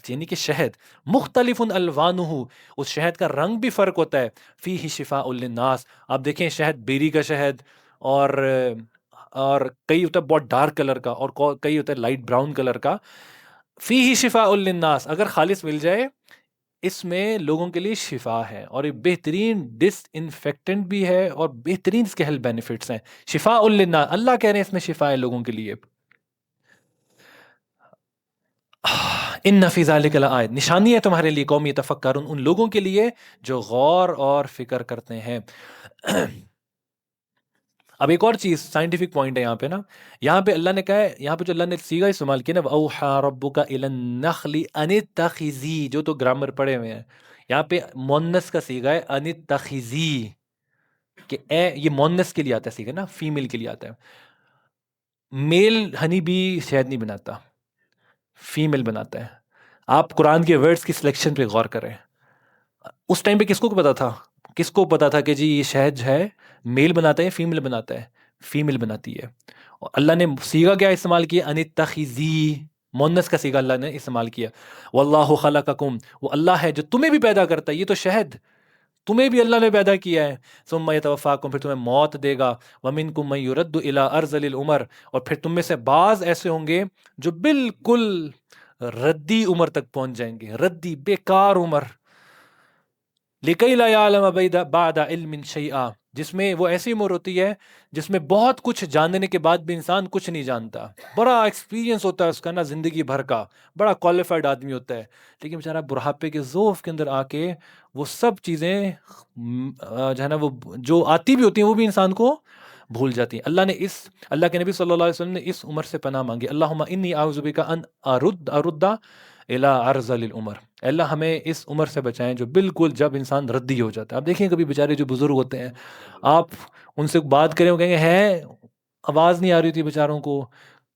یعنی کہ شہد، مختلف الوانہ، اس شہد کا رنگ بھی فرق ہوتا ہے، فیہ شفاء للناس. آپ دیکھیں شہد بیری کا شہد اور کئی ہوتا ہے بہت ڈارک کلر کا اور کئی ہوتا ہے لائٹ براؤن کلر کا. فیہ شفاء للناس، اگر خالص مل جائے اس میں لوگوں کے لیے شفا ہے، اور یہ بہترین ڈس انفیکٹنٹ بھی ہے اور بہترین اس کے ہیلتھ بینیفٹس ہیں. شفاء للناس، اللہ کہہ رہے ہیں اس میں شفا ہے لوگوں کے لیے. ان فی ذلک لآیۃ، نشانی ہے تمہارے لیے، قوم یتفکرون، ان لوگوں کے لیے جو غور اور فکر کرتے ہیں. اب ایک اور چیز سائنٹیفک پوائنٹ ہے یہاں پہ نا، یہاں پہ اللہ نے کہا ہے، یہاں پہ جو اللہ نے صیغہ استعمال کیا نا، اوحا ربک الی النخل ان اتخذی، جو تو گرامر پڑھے ہوئے ہیں، یہاں پہ مونس کا صیغہ ہے ان اتخذی، کہ اے، یہ مونس کے لیے آتا ہے صیغہ نا، فیمیل کے لیے آتا ہے. میل ہنی بھی شہد نہیں بناتا، فیمیل بناتا ہے. آپ قرآن کے ورڈز کی سلیکشن پہ غور کریں. اس ٹائم پہ کس کو پتا تھا؟ کس کو پتا تھا کہ جی یہ شہد ہے میل بناتا ہے فیمیل بناتا ہے؟ فیمیل بناتی ہے. اور اللہ نے صیغہ کیا استعمال کیا؟ ان اتخذی، مونس کا صیغہ اللہ نے استعمال کیا. واللہ خلقکم، وہ اللہ ہے جو تمہیں بھی پیدا کرتا ہے. یہ تو شہد تمہیں بھی اللہ نے پیدا کیا ہے. ثم یتوفاکم، پھر تمہیں موت دے گا. ومنکم من یرد الی ارذل العمر، اور پھر تم میں سے بعض ایسے ہوں گے جو بالکل ردی عمر تک پہنچ جائیں گے، ردی بیکار عمر. لِكَيْ لَا يَعْلَمَ بَعْدَ عِلْمٍ شَيْئًا، جس میں وہ ایسی عمر ہوتی ہے جس میں بہت کچھ جاننے کے بعد بھی انسان کچھ نہیں جانتا. بڑا ایکسپیرینس ہوتا ہے اس کا نا زندگی بھر کا، بڑا کوالیفائڈ آدمی ہوتا ہے، لیکن بیچارہ بڑھاپے کے ذوف کے اندر آ کے وہ سب چیزیں جو ہے نا وہ جو آتی بھی ہوتی ہیں وہ بھی انسان کو بھول جاتی ہیں. اللہ کے نبی صلی اللہ علیہ وسلم نے اس عمر سے پناہ مانگی. اللہم انی اعوذ بک ان ارد الی ارذل العمر، اللہ ہمیں اس عمر سے بچائیں جو بالکل جب انسان ردی ہو جاتا ہے. آپ دیکھیں کبھی بیچارے جو بزرگ ہوتے ہیں، آپ ان سے بات کریں وہ کہیں گے ہے آواز نہیں آ رہی ہوتی بیچاروں کو،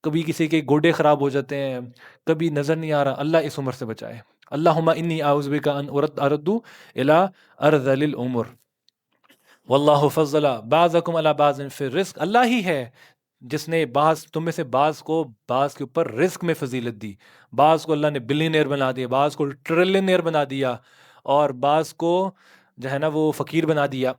کبھی کسی کے گوڈے خراب ہو جاتے ہیں، کبھی نظر نہیں آ رہا. اللہ اس عمر سے بچائے. اللہم انی اعوذ بک ان ارد الی ارذل العمر. واللہ فضل بعضکم علی بعض فی الرزق، اللہ ہی ہے جس نے تم میں سے بعض کو بعض کے اوپر رزق میں فضیلت دی. بعض کو اللہ نے بلینئر بنا دیا، بعض کو ٹریلینئر بنا دیا، اور بعض کو جو ہے نا وہ فقیر بنا دیا.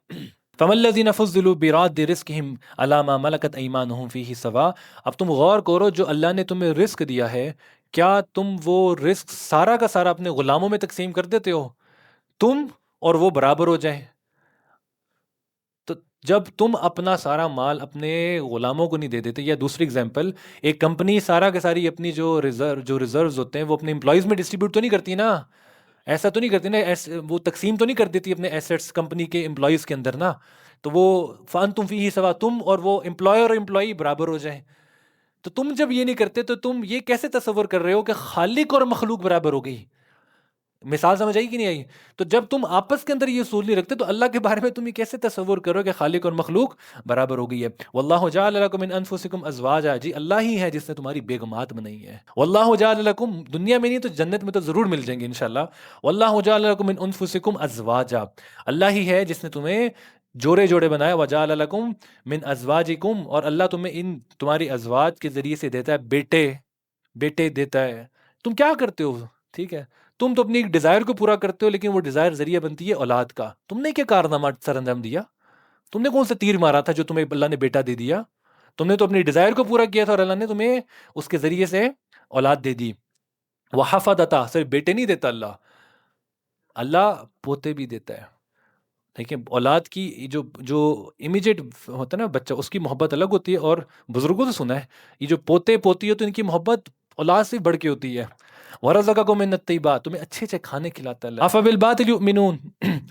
فَمَا الَّذِينَ فُضِّلُوا بِرَادِّ رِزْقِهِمْ عَلَىٰ مَا مَلَكَتْ أَيْمَانُهُمْ فِيهِ سَوَاءٌ. اب تم غور کرو، جو اللہ نے تمہیں رزق دیا ہے، کیا تم وہ رزق سارا کا سارا اپنے غلاموں میں تقسیم کر دیتے ہو؟ تم اور وہ برابر ہو جائیں. تو جب تم اپنا سارا مال اپنے غلاموں کو نہیں دے دیتے، یا دوسری اگزامپل، ایک کمپنی سارا کے ساری اپنی جو ریزروز ہوتے ہیں وہ اپنے امپلائیز میں ڈسٹریبیوٹ تو نہیں کرتی نا، ایسا تو نہیں کرتی نا، وہ تقسیم تو نہیں کر دیتی اپنے ایسیٹس کمپنی کے امپلائیز کے اندر نا. تو وہ فَأَنْتُمْ فِيهِ سَوَاءٌ، تم اور وہ امپلائر اور امپلائی برابر ہو جائیں. تو تم جب یہ نہیں کرتے تو تم یہ کیسے تصور کر رہے ہو کہ خالق اور مخلوق برابر ہو گئی؟ مثال سمجھ آئی کہ نہیں آئی؟ تو جب تم آپس کے اندر یہ اصول نہیں رکھتے تو اللہ کے بارے میں تم یہ کیسے تصور کرو کہ خالق اور مخلوق برابر ہو گئی ہے؟ واللہ جعل لکم من انفسکم ازواجا، جی اللہ ہی ہے جس نے تمہاری بیگمات بنائی ہے. واللہ جعل لکم، دنیا میں نہیں تو جنت میں تو ضرور مل جائیں گے انشاءاللہ. واللہ جعل لکم من انفسکم ازواجا، اللہ ہی ہے جس نے تمہیں جوڑے جوڑے بنایا. وجعل لکم من ازواجکم، اور اللہ تمہیں ان تمہاری ازواج کے ذریعے سے دیتا ہے بیٹے دیتا ہے. تم کیا کرتے ہو؟ ٹھیک ہے، تم تو اپنی ایک ڈیزائر کو پورا کرتے ہو، لیکن وہ ڈیزائر ذریعہ بنتی ہے اولاد کا. تم نے کیا کارنامہ سر انجام دیا؟ تم نے کون سا تیر مارا تھا جو تمہیں اللہ نے بیٹا دے دیا؟ تم نے تو اپنی ڈیزائر کو پورا کیا تھا اور اللہ نے تمہیں اس کے ذریعے سے اولاد دے دی. وحفظتا، صرف بیٹے نہیں دیتا اللہ پوتے بھی دیتا ہے. دیکھیں اولاد کی جو امیجیٹ ہوتا ہے نا بچہ، اس کی محبت الگ ہوتی ہے. اور بزرگوں سے سنا ہے یہ جو پوتے پوتی ہے تو ان کی محبت اولاد سے بڑھ کے ہوتی ہے. وَرَزَقَكُم مِّنَ الطَّيِّبَاتِ، تمہیں اچھے اچھے کھانے کھلاتا ہے اللہ. أَفَبِالْبَاطِلِ يُؤْمِنُونَ،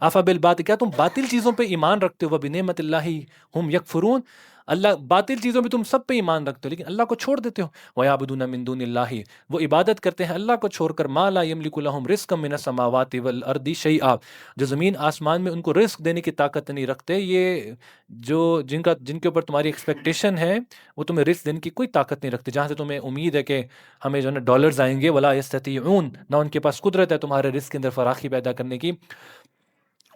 أَفَبِالْبَاطِلِ، کیا تم باطل چیزوں پہ ایمان رکھتے ہو؟ وَبِنِعْمَتِ اللَّهِ هُمْ يَكْفُرُونَ، اللہ باطل چیزوں پہ تم سب پہ ایمان رکھتے ہو لیکن اللہ کو چھوڑ دیتے ہو. وَيَعْبُدُونَ مِن دُونِ اللَّهِ، وہ عبادت کرتے ہیں اللہ کو چھوڑ کر. مَا لَا يَمْلِكُ لَهُمْ رِزْقًا مِّنَ السَّمَاوَاتِ وَالْأَرْضِ شَيْئًا، جو زمین آسمان میں ان کو رزق دینے کی طاقت نہیں رکھتے. یہ جو جن کے اوپر تمہاری ایکسپیکٹیشن ہے وہ تمہیں رزق دینے کی کوئی طاقت نہیں رکھتے. جہاں سے تمہیں امید ہے کہ ہمیں جو ہے نا ڈالرز آئیں گے، ولا یستطیعون، نہ ان کے پاس قدرت ہے تمہارے رزق کے اندر فراخی پیدا کرنے کی.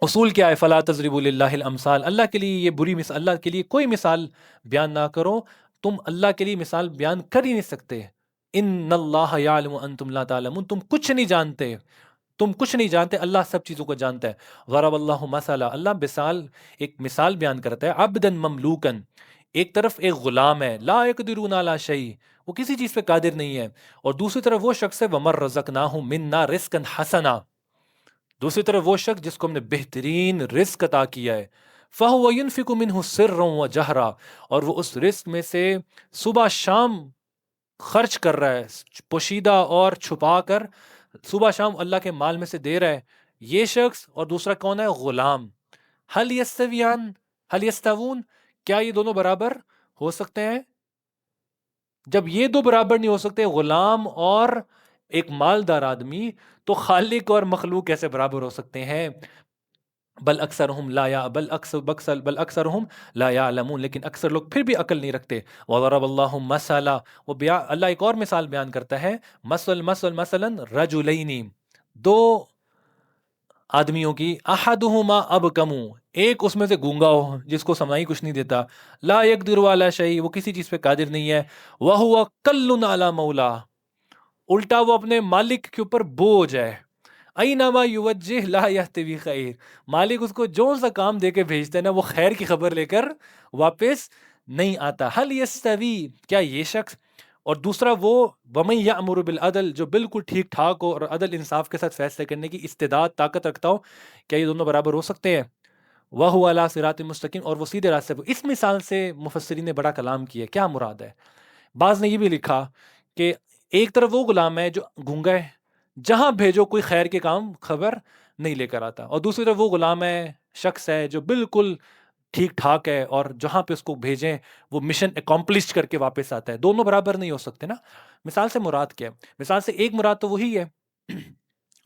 اصول کیا ہے؟ فلا تضربوا للہ الامثال، اللہ کے لیے یہ بری مثال، اللہ کے لیے کوئی مثال بیان نہ کرو. تم اللہ کے لیے مثال بیان کر ہی نہیں سکتے. ان اللہ یعلم وانتم لا تعلمون، تم کچھ نہیں جانتے، تم کچھ نہیں جانتے، اللہ سب چیزوں کو جانتا ہے. ضرب اللہ مثلا، اللہ ایک مثال بیان کرتا ہے. عبدا مملوکا، ایک طرف ایک غلام ہے، لا یقدرون علی شیء، وہ کسی چیز پہ قادر نہیں ہے. اور دوسری طرف وہ شخص ہے ومن رزقناہ منا رزقا حسنا، دوسری طرف وہ شخص جس کو ہم نے بہترین رزق عطا کیا ہے. فَهُوَ يُنْفِقُ مِنْهُ سِرًّا وَجَهْرًا، اور وہ اس رزق میں سے صبح شام خرچ کر رہا ہے، پوشیدہ اور چھپا کر صبح شام اللہ کے مال میں سے دے رہا ہے. یہ شخص اور دوسرا کون ہے؟ غلام. هل يستويان هل يستوون، کیا یہ دونوں برابر ہو سکتے ہیں؟ جب یہ دو برابر نہیں ہو سکتے، غلام اور ایک مالدار آدمی، تو خالق اور مخلوق کیسے برابر ہو سکتے ہیں؟ بل اکثرہم لا یعلمون، لیکن اکثر لوگ پھر بھی عقل نہیں رکھتے. وضرب اللہ مثلا، اللہ ایک اور مثال بیان کرتا ہے. مثلا رجلین، دو آدمیوں کی. احدہما ابکم، ایک اس میں سے گونگا ہو جس کو سمائی کچھ نہیں دیتا. لا یقدر علی شیء، وہ کسی چیز پہ قادر نہیں ہے. وہو کل علی مولا، الٹا وہ اپنے مالک کے اوپر بوجھ ہے. اینما یوجہ لا یحتوی خیر، مالک اس کو جو سا کام دے کے بھیجتا ہے نا، وہ خیر کی خبر لے کر واپس نہیں آتا. حل یستوی، کیا یہ شخص، اور دوسرا وہ ومن یأمر بالعدل، جو بالکل ٹھیک ٹھاک ہو اور عدل انصاف کے ساتھ فیصلے کرنے کی استعداد طاقت رکھتا ہو، کیا یہ دونوں برابر ہو سکتے ہیں؟ وَهُوَ عَلَىٰ صِرَاطٍ مُسْتَقِيمٍ، اور وہ سیدھے راستے پر. اس مثال سے مفسرین نے بڑا کلام کیا. کیا مراد ہے؟ بعض نے یہ بھی لکھا کہ ایک طرف وہ غلام ہے جو گونگا ہے، جہاں بھیجو کوئی خیر کے کام خبر نہیں لے کر آتا. اور دوسری طرف وہ غلام ہے، شخص ہے جو بالکل ٹھیک ٹھاک ہے اور جہاں پہ اس کو بھیجیں وہ مشن اکمپلش کر کے واپس آتا ہے. دونوں برابر نہیں ہو سکتے نا. مثال سے مراد کیا ہے؟ مثال سے ایک مراد تو وہی ہے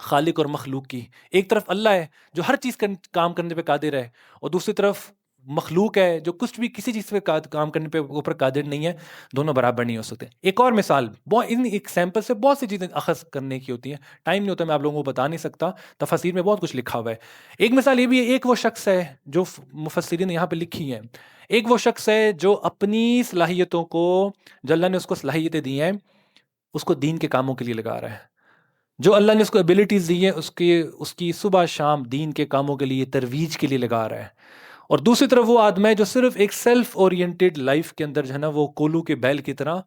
خالق اور مخلوق کی. ایک طرف اللہ ہے جو ہر چیز کام کرنے پہ قادر ہے، اور دوسری طرف مخلوق ہے جو کچھ بھی کسی چیز پہ کام کرنے پہ اوپر قادر نہیں ہے. دونوں برابر نہیں ہو سکتے. ایک اور مثال، ان ایگزامپل سے بہت سی چیزیں اخذ کرنے کی ہوتی ہیں، ٹائم نہیں ہوتا، میں آپ لوگوں کو بتا نہیں سکتا، تفاسیر میں بہت کچھ لکھا ہوا ہے. ایک مثال یہ بھی ہے، ایک وہ شخص ہے جو مفسرین نے یہاں پہ لکھی ہیں، ایک وہ شخص ہے جو اپنی صلاحیتوں کو، جو اللہ نے اس کو صلاحیتیں دی ہیں، اس کو دین کے کاموں کے لیے لگا رہا ہے. جو اللہ نے اس کو ایبلٹیز دی ہیں اس کی صبح شام دین کے کاموں کے لیے، ترویج کے لیے لگا رہا ہے. اور دوسری طرف وہ آدمی ہے جو صرف ایک سیلف اورینٹیڈ لائف کے اندر جو ہے نا وہ کولو کے بیل کی طرح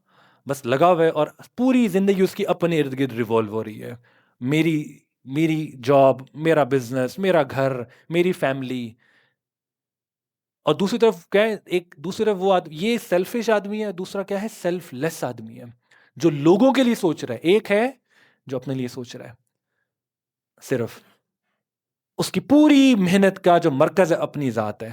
بس لگا ہوا ہے، اور پوری زندگی اس کی اپنے ارد گرد ریوالو ہو رہی ہے. میری جاب، میرا بزنس، میرا گھر، میری فیملی. اور دوسری طرف کیا ہے؟ ایک دوسری طرف وہ آدمی، یہ سیلفش آدمی ہے، دوسرا کیا ہے؟ سیلف لیس آدمی ہے جو لوگوں کے لیے سوچ رہا ہے. ایک ہے جو اپنے لیے سوچ رہا ہے، صرف اس کی پوری محنت کا جو مرکز ہے اپنی ذات ہے.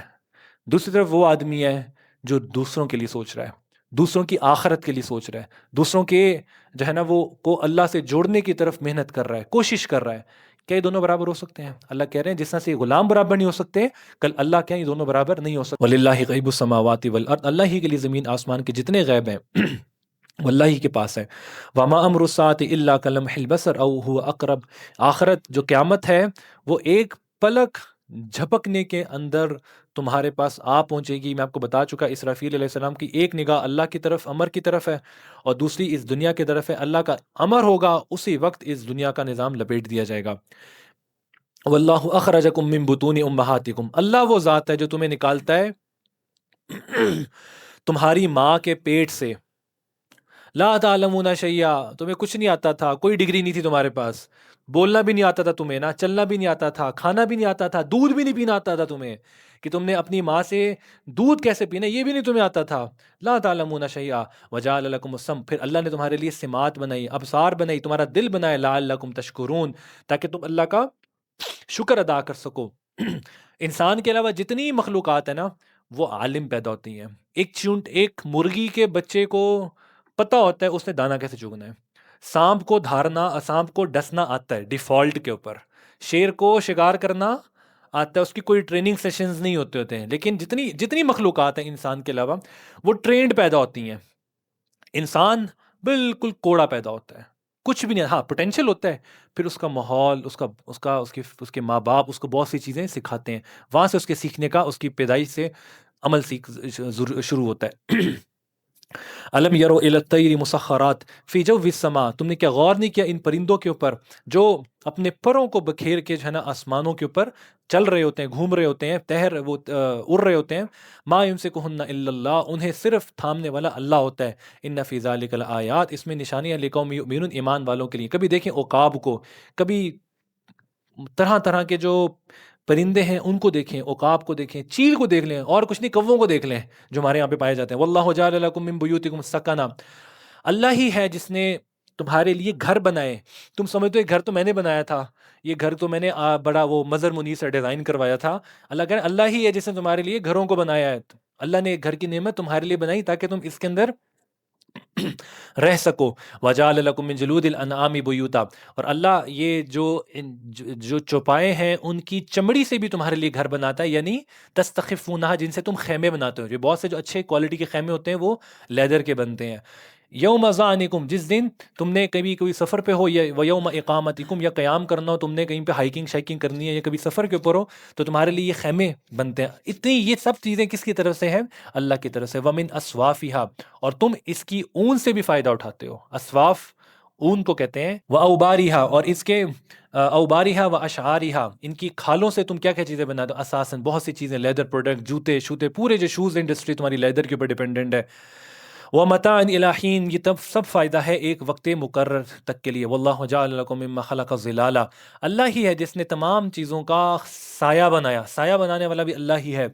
دوسری طرف وہ آدمی ہے جو دوسروں کے لیے سوچ رہا ہے، دوسروں کی آخرت کے لیے سوچ رہا ہے، دوسروں کے جو ہے نا وہ کو اللہ سے جوڑنے کی طرف محنت کر رہا ہے، کوشش کر رہا ہے. کیا یہ دونوں برابر ہو سکتے ہیں؟ اللہ کہہ رہے ہیں جس طرح سے غلام برابر نہیں ہو سکتے، کل اللہ کیا یہ دونوں برابر نہیں ہو سکتے. وَلِلَّهِ غَيْبُ السَّمَاوَاتِ وَالْأَرْضِ، اللہ ہی کے لیے زمین آسمان کے جتنے غیب ہیں واللہ ہی کے پاس ہے. وَمَا أَمْرُ السَّاعَةِ إِلَّا كَلَمْحِ الْبَصَرِ أَوْ هُوَ أَقْرَبُ، آخرت جو قیامت ہے وہ ایک پلک جھپکنے کے اندر تمہارے پاس آ پہنچے گی. میں آپ کو بتا چکا، اسرافیل علیہ السلام کی ایک نگاہ اللہ کی طرف، امر کی طرف ہے، اور دوسری اس دنیا کی طرف ہے. اللہ کا امر ہوگا اسی وقت اس دنیا کا نظام لپیٹ دیا جائے گا. واللہ اخرجکم من بطون امہاتکم، اللہ وہ ذات ہے جو تمہیں نکالتا ہے تمہاری ماں کے پیٹ سے. لا تعلمون شیئا، تمہیں کچھ نہیں آتا تھا، کوئی ڈگری نہیں تھی تمہارے پاس، بولنا بھی نہیں آتا تھا تمہیں، نہ چلنا بھی نہیں آتا تھا، کھانا بھی نہیں آتا تھا، دودھ بھی نہیں پینا آتا تھا تمہیں، کہ تم نے اپنی ماں سے دودھ کیسے پینا یہ بھی نہیں تمہیں آتا تھا۔ لا تعلمون شیئا وجعل لکم السمع، پھر اللہ نے تمہارے لیے سماعت بنائی، ابصار بنائی، تمہارا دل بنایا، لعلکم تشکرون، تاکہ تم اللہ کا شکر ادا کر سکو۔ انسان کے علاوہ جتنی مخلوقات ہیں نا وہ عالم پیدا ہوتی ہیں۔ ایک مرغی کے بچے کو پتہ ہوتا ہے اس نے دانا کیسے چگنا ہے، سانپ کو سانپ کو ڈسنا آتا ہے ڈیفالٹ کے اوپر، شیر کو شکار کرنا آتا ہے، اس کی کوئی ٹریننگ سیشنز نہیں ہوتے ہیں، لیکن جتنی مخلوقات ہیں انسان کے علاوہ وہ ٹرینڈ پیدا ہوتی ہیں۔ انسان بالکل کوڑا پیدا ہوتا ہے، کچھ بھی نہیں، ہاں پوٹینشیل ہوتا ہے، پھر اس کا ماحول، اس کے ماں باپ اس کو بہت سی چیزیں سکھاتے ہیں، وہاں سے اس کے سیکھنے کا، اس کی پیدائش سے عمل شروع ہوتا ہے۔ علم یرو الی الطیر مسخرات فی جو السماء، تم نے کیا غور نہیں کیا ان پرندوں کے اوپر جو اپنے پروں کو بکھیر کے جو ہے نا آسمانوں کے اوپر چل رہے ہوتے ہیں، گھوم رہے ہوتے ہیں، اڑ رہے ہوتے ہیں۔ ما یمسکہن الا اللہ، انہیں صرف تھامنے والا اللہ ہوتا ہے۔ ان فی ذلک الآیات، اس میں نشانیاں لقوم یؤمنون، ایمان والوں کے لیے۔ کبھی دیکھیں عقاب کو، کبھی طرح طرح کے جو پرندے ہیں ان کو دیکھیں، عقاب کو دیکھیں، چیل کو دیکھ لیں، اور کچھ نہیں کووں کو دیکھ لیں جو ہمارے یہاں پہ پائے جاتے ہیں۔ واللہ جعل لکم من بیوتکم سکنا، اللہ ہی ہے جس نے تمہارے لیے گھر بنائے۔ تم سمجھتے ہو یہ گھر تو میں نے بنایا تھا، یہ گھر تو میں نے بڑا وہ مظہر منیر سے ڈیزائن کروایا تھا۔ اللہ کہہ رہے اللہ ہی ہے جس نے تمہارے لیے گھروں کو بنایا ہے۔ اللہ نے گھر کی نعمت تمہارے لیے بنائی تاکہ تم اس کے اندر رہ سکو۔ وجعل لکم من جلود الانعام بیوتا، اور اللہ یہ جو چوپائے ہیں ان کی چمڑی سے بھی تمہارے لیے گھر بناتا ہے، یعنی تستخفونہا، جن سے تم خیمے بناتے ہو۔ جو بہت سے جو اچھے کوالٹی کے خیمے ہوتے ہیں وہ لیدر کے بنتے ہیں۔ یوم ظعنکم، جس دن تم نے کبھی کوئی سفر پہ ہو، یا یوم اقامتکم، یا قیام کرنا ہو تم نے، کہیں پہ ہائکنگ شائکنگ کرنی ہے، یا کبھی سفر کے اوپر ہو تو تمہارے لیے یہ خیمے بنتے ہیں۔ اتنی یہ سب چیزیں کس کی طرف سے ہیں؟ اللہ کی طرف سے۔ ومن اسوافہا، اور تم اس کی اون سے بھی فائدہ اٹھاتے ہو۔ اسواف اون کو کہتے ہیں۔ واوبارہا، اور اس کے اوبارہا و اشعارہا، ان کی کھالوں سے تم کیا کیا چیزیں بناتے ہو؟ اساساً بہت سی چیزیں، لیدر پروڈکٹ، جوتے شوتے، پورے جو شوز انڈسٹری تمہاری لیدر کے اوپر ڈیپینڈنٹ ہے۔ وَمَتَاعًا إِلَىٰ حِينٍ، یہ تب سب فائدہ ہے ایک وقت مقرر تک کے لیے۔ وَاللَّهُ جَعَلَ لَكُم مِّمَّا خَلَقَ ظِلَالًا، اللہ ہی ہے جس نے تمام چیزوں کا سایہ بنایا، سایہ بنانے والا بھی اللہ ہی ہے۔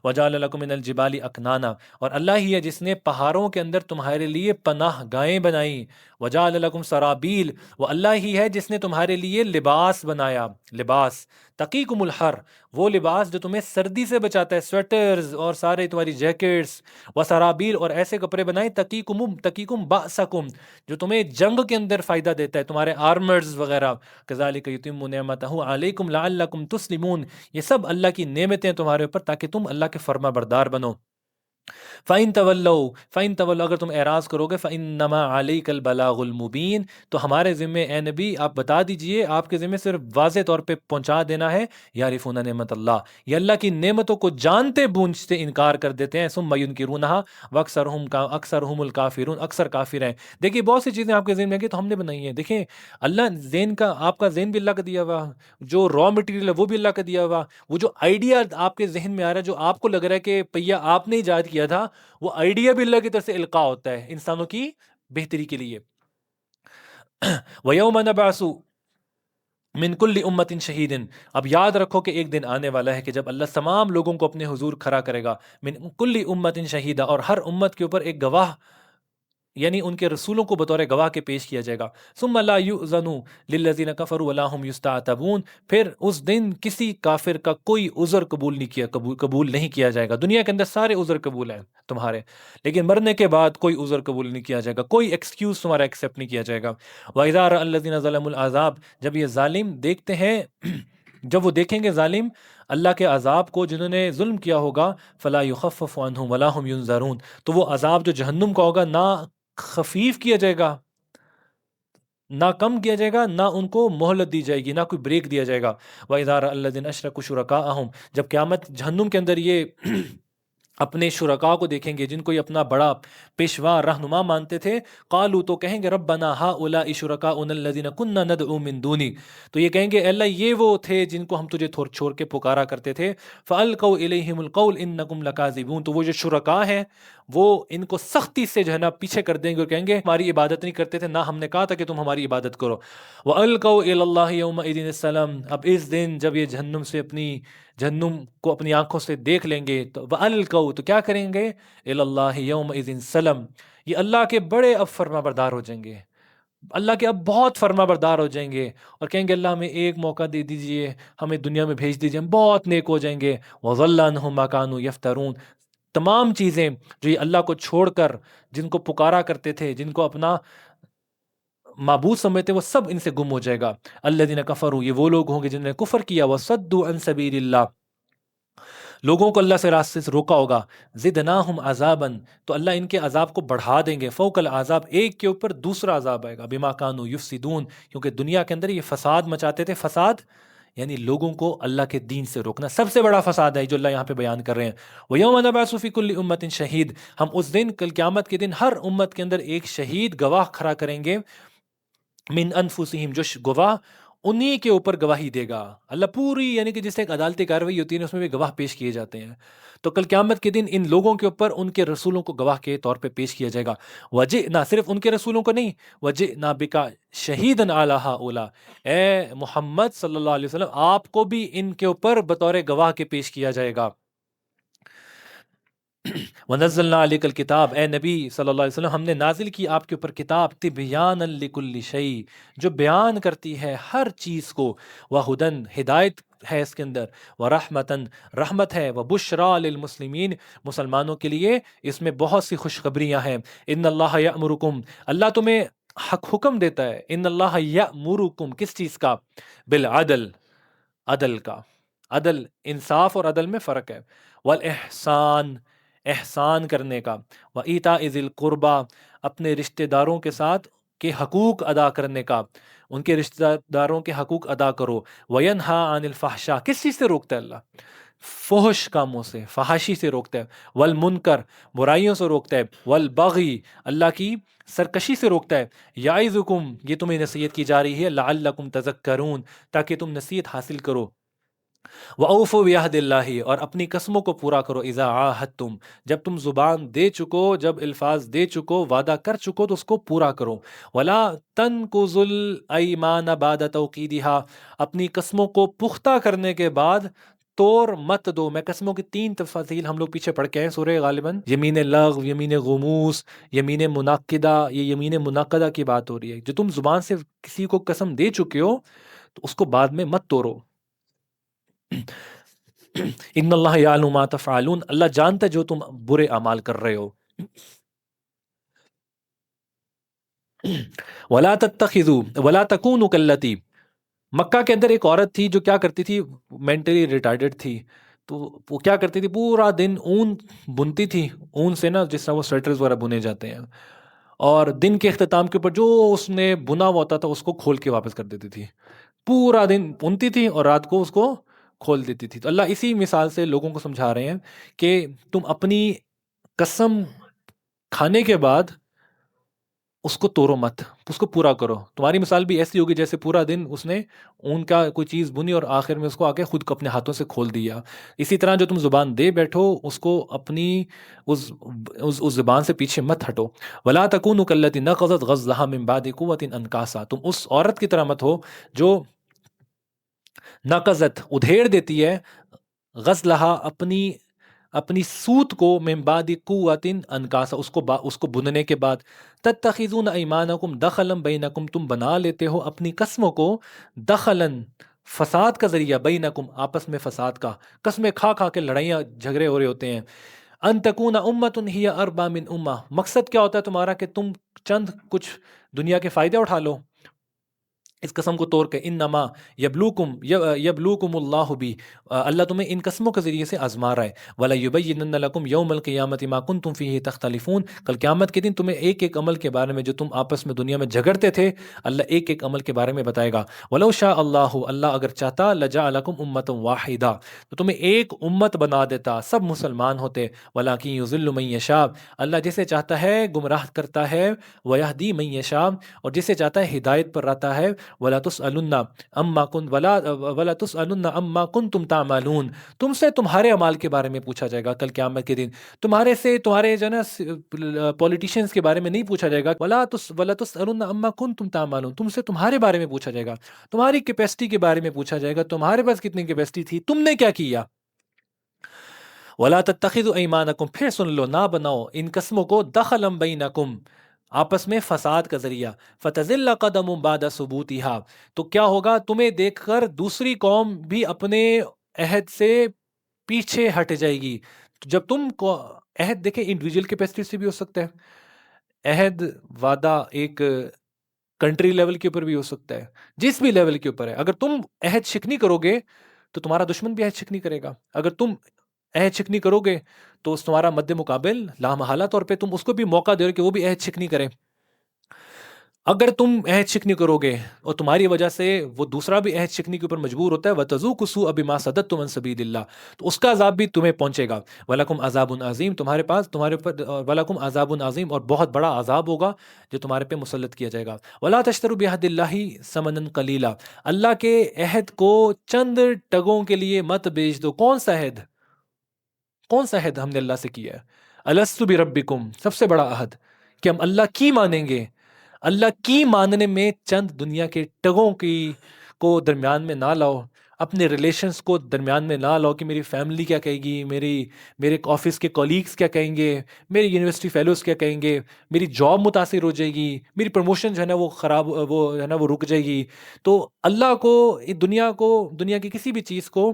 وَجَعَلَ لَكُم مِّنَ الْجِبَالِ أَكْنَانًا، اور اللہ ہی ہے جس نے پہاڑوں کے اندر تمہارے لیے پناہ گاہیں بنائیں۔ وَجَعَلَ لَكُم سَرَابِيل، وہ اللہ ہی ہے جس نے تمہارے لیے لباس بنایا، لباس تقیکم الحر، وہ لباس جو تمہیں سردی سے بچاتا ہے، سویٹرز اور سارے تمہاری جیکٹس، وسرابیل، اور ایسے کپڑے بنائے تقیکم بأسکم، جو تمہیں جنگ کے اندر فائدہ دیتا ہے، تمہارے آرمرز وغیرہ۔ کذالک یتم نعمتہ علیکم لعلکم تسلمون، یہ سب اللہ کی نعمتیں تمہارے اوپر تاکہ تم اللہ کے فرما بردار بنو۔ فَإِن تَوَلَّوْا، اگر تم اعراض کرو گے، فَإِنَّمَا عَلَيْكَ الْبَلَاغُ الْمُبِينُ، تو ہمارے ذمے اے نبی آپ بتا دیجئے، آپ کے ذمے صرف واضح طور پہ پہنچا دینا ہے۔ یعرفون نعمت اللہ، یہ اللہ کی نعمتوں کو جانتے بوجھتے انکار کر دیتے ہیں۔ ثم ينکرونہا واکثرہم الکافرون، اکثر کافر ہیں۔ دیکھیے بہت سی چیزیں آپ کے ذہن میں کہ تو ہم نے بنائی ہیں، دیکھیں اللہ ذہن کا، آپ کا ذہن بھی اللہ کا دیا ہوا، جو را مٹیریل ہے وہ بھی اللہ کا دیا ہوا، وہ جو آئیڈیا آپ کے ذہن میں آ رہا ہے، جو آپ کو لگ رہا ہے کہ پہیا آپ نے ایجاد کیا تھا، وہ آئیڈیا بھی اللہ کی طرف سے القاء ہوتا ہے انسانوں کی بہتری کے لیے۔ وَيَوْمَ نَبْعَثُ من کل امت شہید، اب یاد رکھو کہ ایک دن آنے والا ہے کہ جب اللہ تمام لوگوں کو اپنے حضور کھڑا کرے گا، من کل امت شہیدہ، اور ہر امت کے اوپر ایک گواہ، یعنی ان کے رسولوں کو بطور گواہ کے پیش کیا جائے گا۔ ثم لا یؤذن للذین کفروا ولا هم یستعتبون، پھر اس دن کسی کافر کا کوئی عذر قبول نہیں کیا جائے گا۔ دنیا کے اندر سارے عذر قبول ہیں تمہارے، لیکن مرنے کے بعد کوئی عذر قبول نہیں کیا جائے گا، کوئی ایکسکیوز تمہارا ایکسیپٹ نہیں کیا جائے گا۔ وَإِذَا رَأَى الَّذِينَ ظَلَمُوا الْعَذَابَ، جب یہ ظالم دیکھتے ہیں، جب وہ دیکھیں گے ظالم اللہ کے عذاب کو جنہوں نے ظلم کیا ہوگا، فلا یخفف عنہم ولا هم ینظرون، تو وہ عذاب جو جہنم کا ہوگا نہ خفیف کیا جائے گا، نہ کم کیا جائے گا، نہ ان کو مہلت دی جائے گی، نہ کوئی بریک دیا جائے گا۔ وَإِذَا رَأَى الَّذِينَ أَشْرَكُوا شُرَكَاءَهُم، جب قیامت جہنم کے اندر یہ اپنے شرکاء کو دیکھیں گے جن کو یہ اپنا بڑا پیشوا رہنما مانتے تھے، قالو تو کہیں گے ربنا ہؤلاء شرکاؤنا الذین کنا ندعو من دونک، تو یہ کہیں گے اے اللہ یہ وہ تھے جن کو ہم تجھے چھوڑ کے پکارا کرتے تھے، فالقوا الیہم القول انکم لکاذبون، تو وہ جو شرکاء ہیں وہ ان کو سختی سے جو ہے نا پیچھے کر دیں گے اور کہیں گے ہماری عبادت نہیں کرتے تھے، نہ ہم نے کہا تھا کہ تم ہماری عبادت کرو۔ والقوا الی اللہ یومئذ السلام، اب اس دن جب یہ جہنم کو اپنی آنکھوں سے دیکھ لیں گے تو وَأَلْقَوْا، تو کیا کریں گے، إِلَى اللَّهِ يَوْمَئِذٍ سَلَمْ، یہ اللہ کے بڑے اب فرما بردار ہو جائیں گے، اللہ کے اب بہت فرما بردار ہو جائیں گے اور کہیں گے اللہ ہمیں ایک موقع دے دیجئے، ہمیں دنیا میں بھیج دیجئے، ہم بہت نیک ہو جائیں گے۔ وَضَلَّ عَنْهُمْ مَا كَانُوا يَفْتَرُونَ، تمام چیزیں جو یہ اللہ کو چھوڑ کر جن کو پکارا کرتے تھے، جن کو اپنا معبود سمجھتے وہ سب ان سے گم ہو جائے گا۔ الذین کفروا، یہ وہ لوگ ہوں گے جنہوں نے کفر کیا، وصدوا عن سبیل اللہ، لوگوں کو اللہ سے راستے سے روکا ہوگا۔ زدناہم عذابا، تو اللہ ان کے عذاب کو بڑھا دیں گے، فوق العذاب، ایک کے اوپر دوسرا عذاب آئے گا، بما کانوا یفسدون، کیونکہ دنیا کے اندر یہ فساد مچاتے تھے۔ فساد یعنی لوگوں کو اللہ کے دین سے روکنا، سب سے بڑا فساد ہے جو اللہ یہاں پہ بیان کر رہے ہیں۔ وَيَوْمَ نَبْعَثُ فِي كُلِّ أُمَّةٍ شَهِيدٍ، ہم اس دن کل قیامت کے دن ہر امت کے اندر ایک شہید گواہ کھڑا کریں گے، من انفسہم، جو گواہ انہی کے اوپر گواہی دے گا اللہ پوری، یعنی کہ جس سے ایک عدالتی کارروائی ہوتی ہے اس میں بھی گواہ پیش کیے جاتے ہیں، تو کل قیامت کے دن ان لوگوں کے اوپر ان کے رسولوں کو گواہ کے طور پہ پیش کیا جائے گا۔ وجئنا، صرف ان کے رسولوں کو نہیں، وجئنا بکا شہیدن علی ہؤلاء، اے محمد صلی اللہ علیہ وسلم آپ کو بھی ان کے اوپر بطور گواہ کے پیش کیا جائے گا۔ وَنَزَّلْنَا عَلَيْكَ الْكِتَابَ، اے نبی صلی اللہ علیہ وسلم ہم نے نازل کی آپ کے اوپر کتاب، تِبْيَانًا لِكُلِّ شَيْءٍ، جو بیان کرتی ہے ہر چیز کو، وَهُدًى، ہدایت ہے اس کے اندر، وَرَحْمَةً، رحمت ہے، وَبُشْرَى لِلْمُسْلِمِينَ، مسلمانوں کے لیے اس میں بہت سی خوشخبریاں ہیں۔ إِنَّ اللَّهَ يَأْمُرُكُمْ، اللہ تمہیں حکم دیتا ہے، إِنَّ اللَّهَ يَأْمُرُكُمْ، کس چیز کا، بالعدل، عدل کا، عدل انصاف اور عدل میں فرق ہے، والإحسان، احسان کرنے کا، وَإِيتَاءِ ذِي الْقُرْبَى، اپنے رشتہ داروں کے ساتھ کے حقوق ادا کرنے کا، ان کے رشتہ داروں کے حقوق ادا کرو، وَيَنْهَا عَنِ الْفَحْشَاء، کس چیز سے روکتا ہے اللہ، فحش کاموں سے، فحاشی سے روکتا ہے، والمنکر، برائیوں سے روکتا ہے، والبغی، اللہ کی سرکشی سے روکتا ہے، یعظکم، یہ تمہیں نصیحت کی جا رہی ہے، لعلکم تذکرون، تاکہ تم نصیحت حاصل کرو، وَأَوْفُوا بِعَهْدِ اللَّهِ، اور اپنی قسموں کو پورا کرو، اذا عاہدتم، جب تم زبان دے چکو، جب الفاظ دے چکو، وعدہ کر چکو تو اس کو پورا کرو، وَلَا تَنْقُضُوا الْأَيْمَانَ بَعْدَ تَوْكِيدِهَا، اپنی قسموں کو پختہ کرنے کے بعد توڑ مت دو۔ میں قسموں کی 3 تفاصیل ہم لوگ پیچھے پڑھ کے ہیں سورہ غالباً، یمین لغو، یمین غموس، یمین منعقدہ، یہ یمین منعقدہ کی بات ہو رہی ہے، جو تم زبان سے کسی کو قسم دے چکے ہو تو اس کو بعد میں مت توڑو۔ ان اللہ یعلم ما تفعلون، اللہ جانتا ہے جو تم برے اعمال کر رہے ہو۔ ولا تتخذوا ولا تکونوا کاللتی، مکہ کے اندر ایک عورت تھی جو کیا کرتی تھی، مینٹلی ریٹارڈڈ تھی، تو وہ کیا کرتی تھی، پورا دن اون بنتی تھی، اون سے نا جس طرح وہ سویٹرز وغیرہ بنے جاتے ہیں، اور دن کے اختتام کے اوپر جو اس نے بنا ہوا ہوتا تھا اس کو کھول کے واپس کر دیتی تھی، پورا دن بنتی تھی اور رات کو اس کو کھول دیتی تھی۔ تو اللہ اسی مثال سے لوگوں کو سمجھا رہے ہیں کہ تم اپنی قسم کھانے کے بعد اس کو توڑو مت، اس کو پورا کرو۔ تمہاری مثال بھی ایسی ہوگی جیسے پورا دن اس نے اون کا کوئی چیز بنی اور آخر میں اس کو آ کے خود کو اپنے ہاتھوں سے کھول دیا۔ اسی طرح جو تم زبان دے بیٹھو اس کو اپنی اس زبان سے پیچھے مت ہٹو۔ ولا تکونوا کاللتی نقضت غزلها من بعد قوة انکاسا، تم اس عورت کی طرح مت ہو جو نقضت ادھیڑ دیتی ہے، غزلہا اپنی سوت کو، من بعد قوت انکاسا، اس کو بننے کے بعد، تتخذون ایمانکم دخلا بینکم، تم بنا لیتے ہو اپنی قسموں کو دخلا، فساد کا ذریعہ، بینکم، آپس میں فساد کا، قسمیں کھا کھا کے لڑائیاں جھگڑے ہو رہے ہوتے ہیں۔ ان تکون امۃ ہی اربا من امہ، مقصد کیا ہوتا ہے تمہارا کہ تم چند کچھ دنیا کے فائدے اٹھا لو، اس قسم کو توڑ کے انما یبلوکم اللہ بھی، اللہ تمہیں ان قسموں کے ذریعے سے آزما رہا ہے، ولا یبینن لکم یوم القیامت ما کنتم فیہ تختلفون، کل قیامت کے دن تمہیں ایک ایک عمل کے بارے میں جو تم آپس میں دنیا میں جھگڑتے تھے، اللہ ایک ایک عمل کے بارے میں بتائے گا۔ ولو شاء اللہ، اللہ اگر چاہتا، لجعلکم امۃ واحدہ، تو تمہیں ایک امت بنا دیتا، سب مسلمان ہوتے، ولکن یضل من یشاء، اللہ جسے چاہتا ہے گمراہ کرتا ہے، ویہدی من یشاء، اور جسے چاہتا ہے ہدایت پر رہتا ہے، ولا تسألن ولا تسألن عما کنتم تعملون، تم سے تمہارے اعمال کے بارے میں پوچھا جائے گا کل قیامت کے دن، تمہارے جو ہے نا پولیٹیشینز کے بارے میں نہیں پوچھا جائے گا، ولا تسألن عما کنتم تعملون، تم سے تمہارے بارے میں پوچھا جائے گا، تمہاری کیپیسٹی کے بارے میں پوچھا جائے گا، تمہارے پاس کتنی کیپیسٹی تھی، تم نے کیا کیا۔ ولا تتخذوا ایمانکم، پھر سن لو، نہ بناؤ ان قسموں کو دخلا بینکم، آپس میں فساد کا ذریعہ، فتزل قدم بعد ثبوتها، تو کیا ہوگا، تمہیں دیکھ کر دوسری قوم بھی اپنے عہد سے پیچھے ہٹ جائے گی۔ جب تم کو عہد دیکھیں، انڈیویجول کیپیسٹی سے بھی ہو سکتا ہے عہد، وعدہ ایک کنٹری لیول کے اوپر بھی ہو سکتا ہے، جس بھی لیول کے اوپر ہے، اگر تم عہد شکنی کرو گے تو تمہارا دشمن بھی عہد شکنی کرے گا، اگر تم عہد شکنی کرو گے تو اس تمہارا مد مقابل لامحالہ طور پہ تم اس کو بھی موقع دے رہے کہ وہ بھی عہد شکنی کرے۔ اگر تم عہد شکنی کرو گے اور تمہاری وجہ سے وہ دوسرا بھی عہد شکنی کے اوپر مجبور ہوتا ہے، وَتَذُوقُوا السُّوءَ بِمَا صَدَدتُّمْ عَن سَبِيلِ اللَّهِ، تو اس کا عذاب بھی تمہیں پہنچے گا۔ وَلَكُمْ عَذَابٌ عَظِيمٌ، تمہارے اوپر وَلَكُمْ عَذَابٌ عَظِيمٌ، اور بہت بڑا عذاب ہوگا جو تمہارے پہ مسلط کیا جائے گا۔ وَلَا تَشْتَرُوا بِعَهْدِ اللَّهِ ثَمَنًا قَلِيلًا، اللہ کے عہد کو چند ٹگوں کے لیے مت بیچ دو۔ کون سا عہد؟ کون سا عہد ہم نے اللہ سے کیا ہے؟ الست بربکم، سب سے بڑا عہد کہ ہم اللہ کی مانیں گے۔ اللہ کی ماننے میں چند دنیا کے ٹگوں کو درمیان میں نہ لاؤ، اپنے ریلیشنز کو درمیان میں نہ لاؤ کہ میری فیملی کیا کہے گی، میرے آفس کے کولیگز کیا کہیں گے، میری یونیورسٹی فیلوز کیا کہیں گے، میری جاب متاثر ہو جائے گی، میری پروموشن جو ہے نا وہ خراب، وہ ہے نا وہ رک جائے گی۔ تو اللہ کو، دنیا کی کسی بھی چیز کو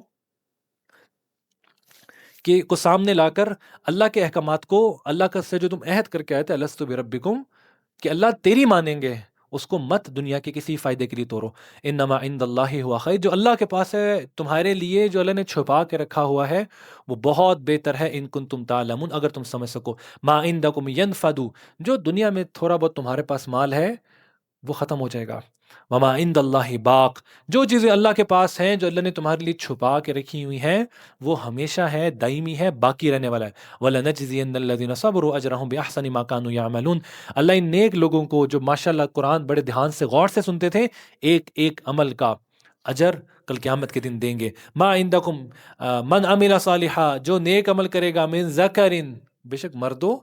سامنے لا کر اللہ کے احکامات کو، اللہ کا سے جو تم عہد کر کے آئے تھے، الست بربکم، کہ اللہ تیری مانیں گے، اس کو مت دنیا کے کسی فائدے کے لیے توڑو۔ انما عند اللہ ہوا خیر، جو اللہ کے پاس ہے تمہارے لیے، جو اللہ نے چھپا کے رکھا ہوا ہے وہ بہت بہتر ہے، ان کنتم تعلمون، اگر تم سمجھ سکو۔ ما عندکم ینفد، جو دنیا میں تھوڑا بہت تمہارے پاس مال ہے وہ ختم ہو جائے گا۔ وما عند اللہ باق، جو چیزیں اللہ کے پاس ہیں، جو اللہ نے تمہارے لیے چھپا کے رکھی ہوئی ہیں، وہ ہمیشہ ہے، دائمی ہے، باقی رہنے والا ہے۔ وَلَنَجْزِيَنَّ الَّذِينَ صَبَرُوا أَجْرَهُمْ بِأَحْسَنِ مَا كَانُوا يَعْمَلُونَ، اللہ ان نیک لوگوں کو جو ماشاءاللہ قرآن بڑے دھیان سے غور سے سنتے تھے، ایک ایک عمل کا اجر کل قیامت کے دن دیں گے۔ ما عندکم من عمل صالحا، جو نیک عمل کرے گا، من ذکرن، بے شک مرد ہو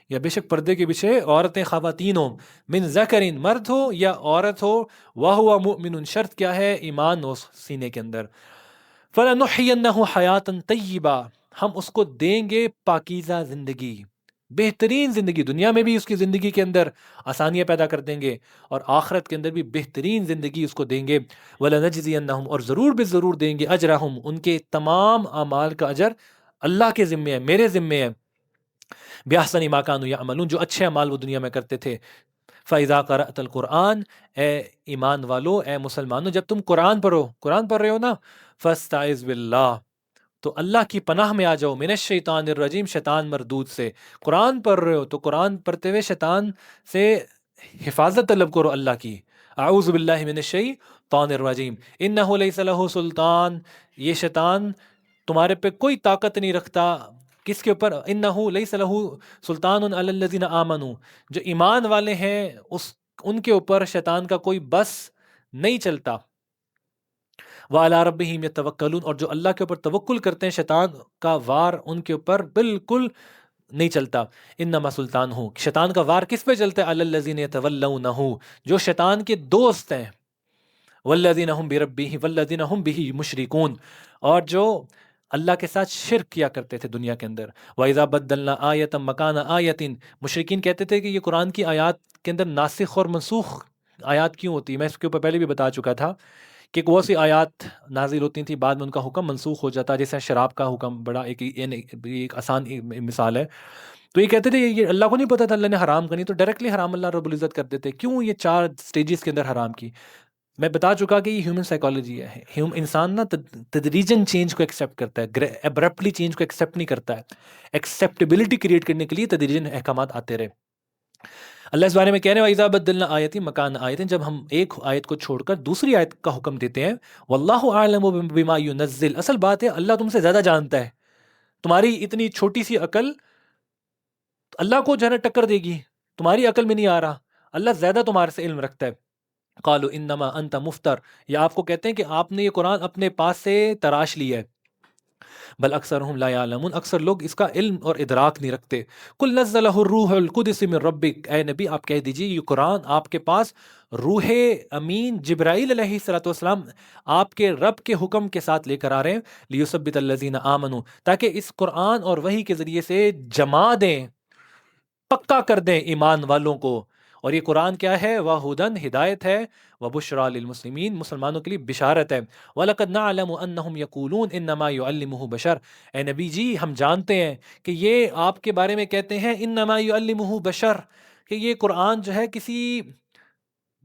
یا بے شک پردے کے پیچھے عورتیں خواتین ہوں، من ذکرن، مرد ہو یا عورت ہو، وَهُوَ مُؤْمِنٌ، شرط کیا ہے، ایمان ہو سینے کے اندر، فَلَنُحْيِيَنَّهُ حَيَاةً طَيِّبَةً، ہم اس کو دیں گے پاکیزہ زندگی، بہترین زندگی، دنیا میں بھی اس کی زندگی کے اندر آسانیاں پیدا کر دیں گے، اور آخرت کے اندر بھی بہترین زندگی اس کو دیں گے۔ وَلَنَجْزِيَنَّهُمْ، اور ضرور بے ضرور دیں گے، اجرہم، ان کے تمام اعمال کا اجر اللہ کے ذمے ہے، میرے ذمے ہے، بِأَحْسَنِ مَا كَانُوا يَعْمَلُونَ، جو اچھے اعمال وہ دنیا میں کرتے تھے۔ فَإِذَا قَرَأْتَ الْقُرْآنَ، اے ایمان والو، اے مسلمانوں، جب تم قرآن پڑھ رہے ہو نا، فَاسْتَعِذْ بِاللَّهِ، تو اللہ کی پناہ میں آ جاؤ، من الشیطان الرجیم، شیطان مردود سے۔ قرآن پڑھ رہے ہو تو قرآن پڑھتے ہوئے شیطان سے حفاظت طلب کرو اللہ کی، اعوذ باللہ من الشیطان الرجیم، انہ لیس لہ سلطان، یہ شیطان تمہارے پہ کوئی طاقت نہیں رکھتا، کس کے اوپر، انہ لیس لہ سلطان علی الذین آمنوا، جو ایمان والے ہیں ان کے اوپر شیطان کا کوئی بس نہیں چلتا۔ وَعَلَىٰ رَبِّهِمْ يَتَوَكَّلُونَ، اور جو اللہ کے اوپر توکل کرتے ہیں، شیطان کا وار ان کے اوپر بالکل نہیں چلتا۔ انما سلطان ہوں، شیطان کا وار کس پہ چلتا ہے، علی الذین یتولونہ، جو شیطان کے دوست ہیں، والذین هم بہ مشرکون، اور جو اللہ کے ساتھ شرک کیا کرتے تھے دنیا کے اندر۔ وَإِذَا بَدَّلْنَا آیَةً مَكَانَ آیَةٍ، مشرکین کہتے تھے کہ یہ قرآن کی آیات کے اندر ناسخ اور منسوخ آیات کیوں ہوتی ہے، میں اس کے اوپر پہلے بھی بتا چکا تھا کہ وہ سی آیات نازل ہوتی تھیں، بعد میں ان کا حکم منسوخ ہو جاتا، جیسے شراب کا حکم، بڑا ایک آسان مثال ہے۔ تو یہ کہتے تھے یہ اللہ کو نہیں پتا تھا اللہ نے حرام کرنی، تو ڈائریکٹلی حرام اللہ رب العزت کر دیتے، کیوں یہ 4 سٹیجز کے اندر حرام کی۔ میں بتا چکا کہ یہ ہیومن سائیکالوجی ہے. انسان نا تدریجاً چینج کو ایکسیپٹ کرتا ہے، ابرپٹلی چینج کو ایکسیپٹ نہیں کرتا ہے. ایکسیپٹیبلٹی کریٹ کرنے کے لیے تدریجاً احکامات آتے رہے. اللہ اس بارے میں کہہ رہے ہیں وَإِذَا بَدَّلْنَا آیَةٍ مَكَانَ آیَةٍ، جب ہم ایک آیت کو چھوڑ کر دوسری آیت کا حکم دیتے ہیں. وَاللَّهُ أَعْلَمُ بِمَا يُنَزِّلُ، اصل بات ہے اللہ تم سے زیادہ جانتا ہے. تمہاری اتنی چھوٹی سی عقل اللہ کو جو ہے نا ٹکر دے گی، تمہاری عقل میں نہیں آ رہا. اللہ زیادہ تمہارے سے علم رکھتا ہے. قالوا انما انت مفتر، یا آپ کو کہتے ہیں کہ آپ نے یہ قرآن اپنے پاس سے تراش لیا ہے. بل اکثرهم لا يعلمون، اکثر لوگ اس کا علم اور ادراک نہیں رکھتے. قل نزلہ الروح القدس من ربک، اے نبی آپ کہہ دیجئے یہ قرآن آپ کے پاس روح امین جبرائیل علیہ الصلوۃ والسلام آپ کے رب کے حکم کے ساتھ لے کر آ رہے ہیں. لیثبت الذین آمنوا، تاکہ اس قرآن اور وحی کے ذریعے سے جما دیں، پکا کر دیں ایمان والوں کو. اور یہ قرآن کیا ہے؟ وَہُدًى، ہدایت ہے، وَبُشْرَى لِلْمُسْلِمِينَ، مسلمانوں کے لیے بشارت ہے. وَلَقَدْ نَعْلَمُ أَنَّهُمْ يَقُولُونَ إِنَّمَا يُعَلِّمُهُ بَشَرٌ، اے نبی جی ہم جانتے ہیں کہ یہ آپ کے بارے میں کہتے ہیں انما يُعَلِّمُهُ بشر، کہ یہ قرآن جو ہے کسی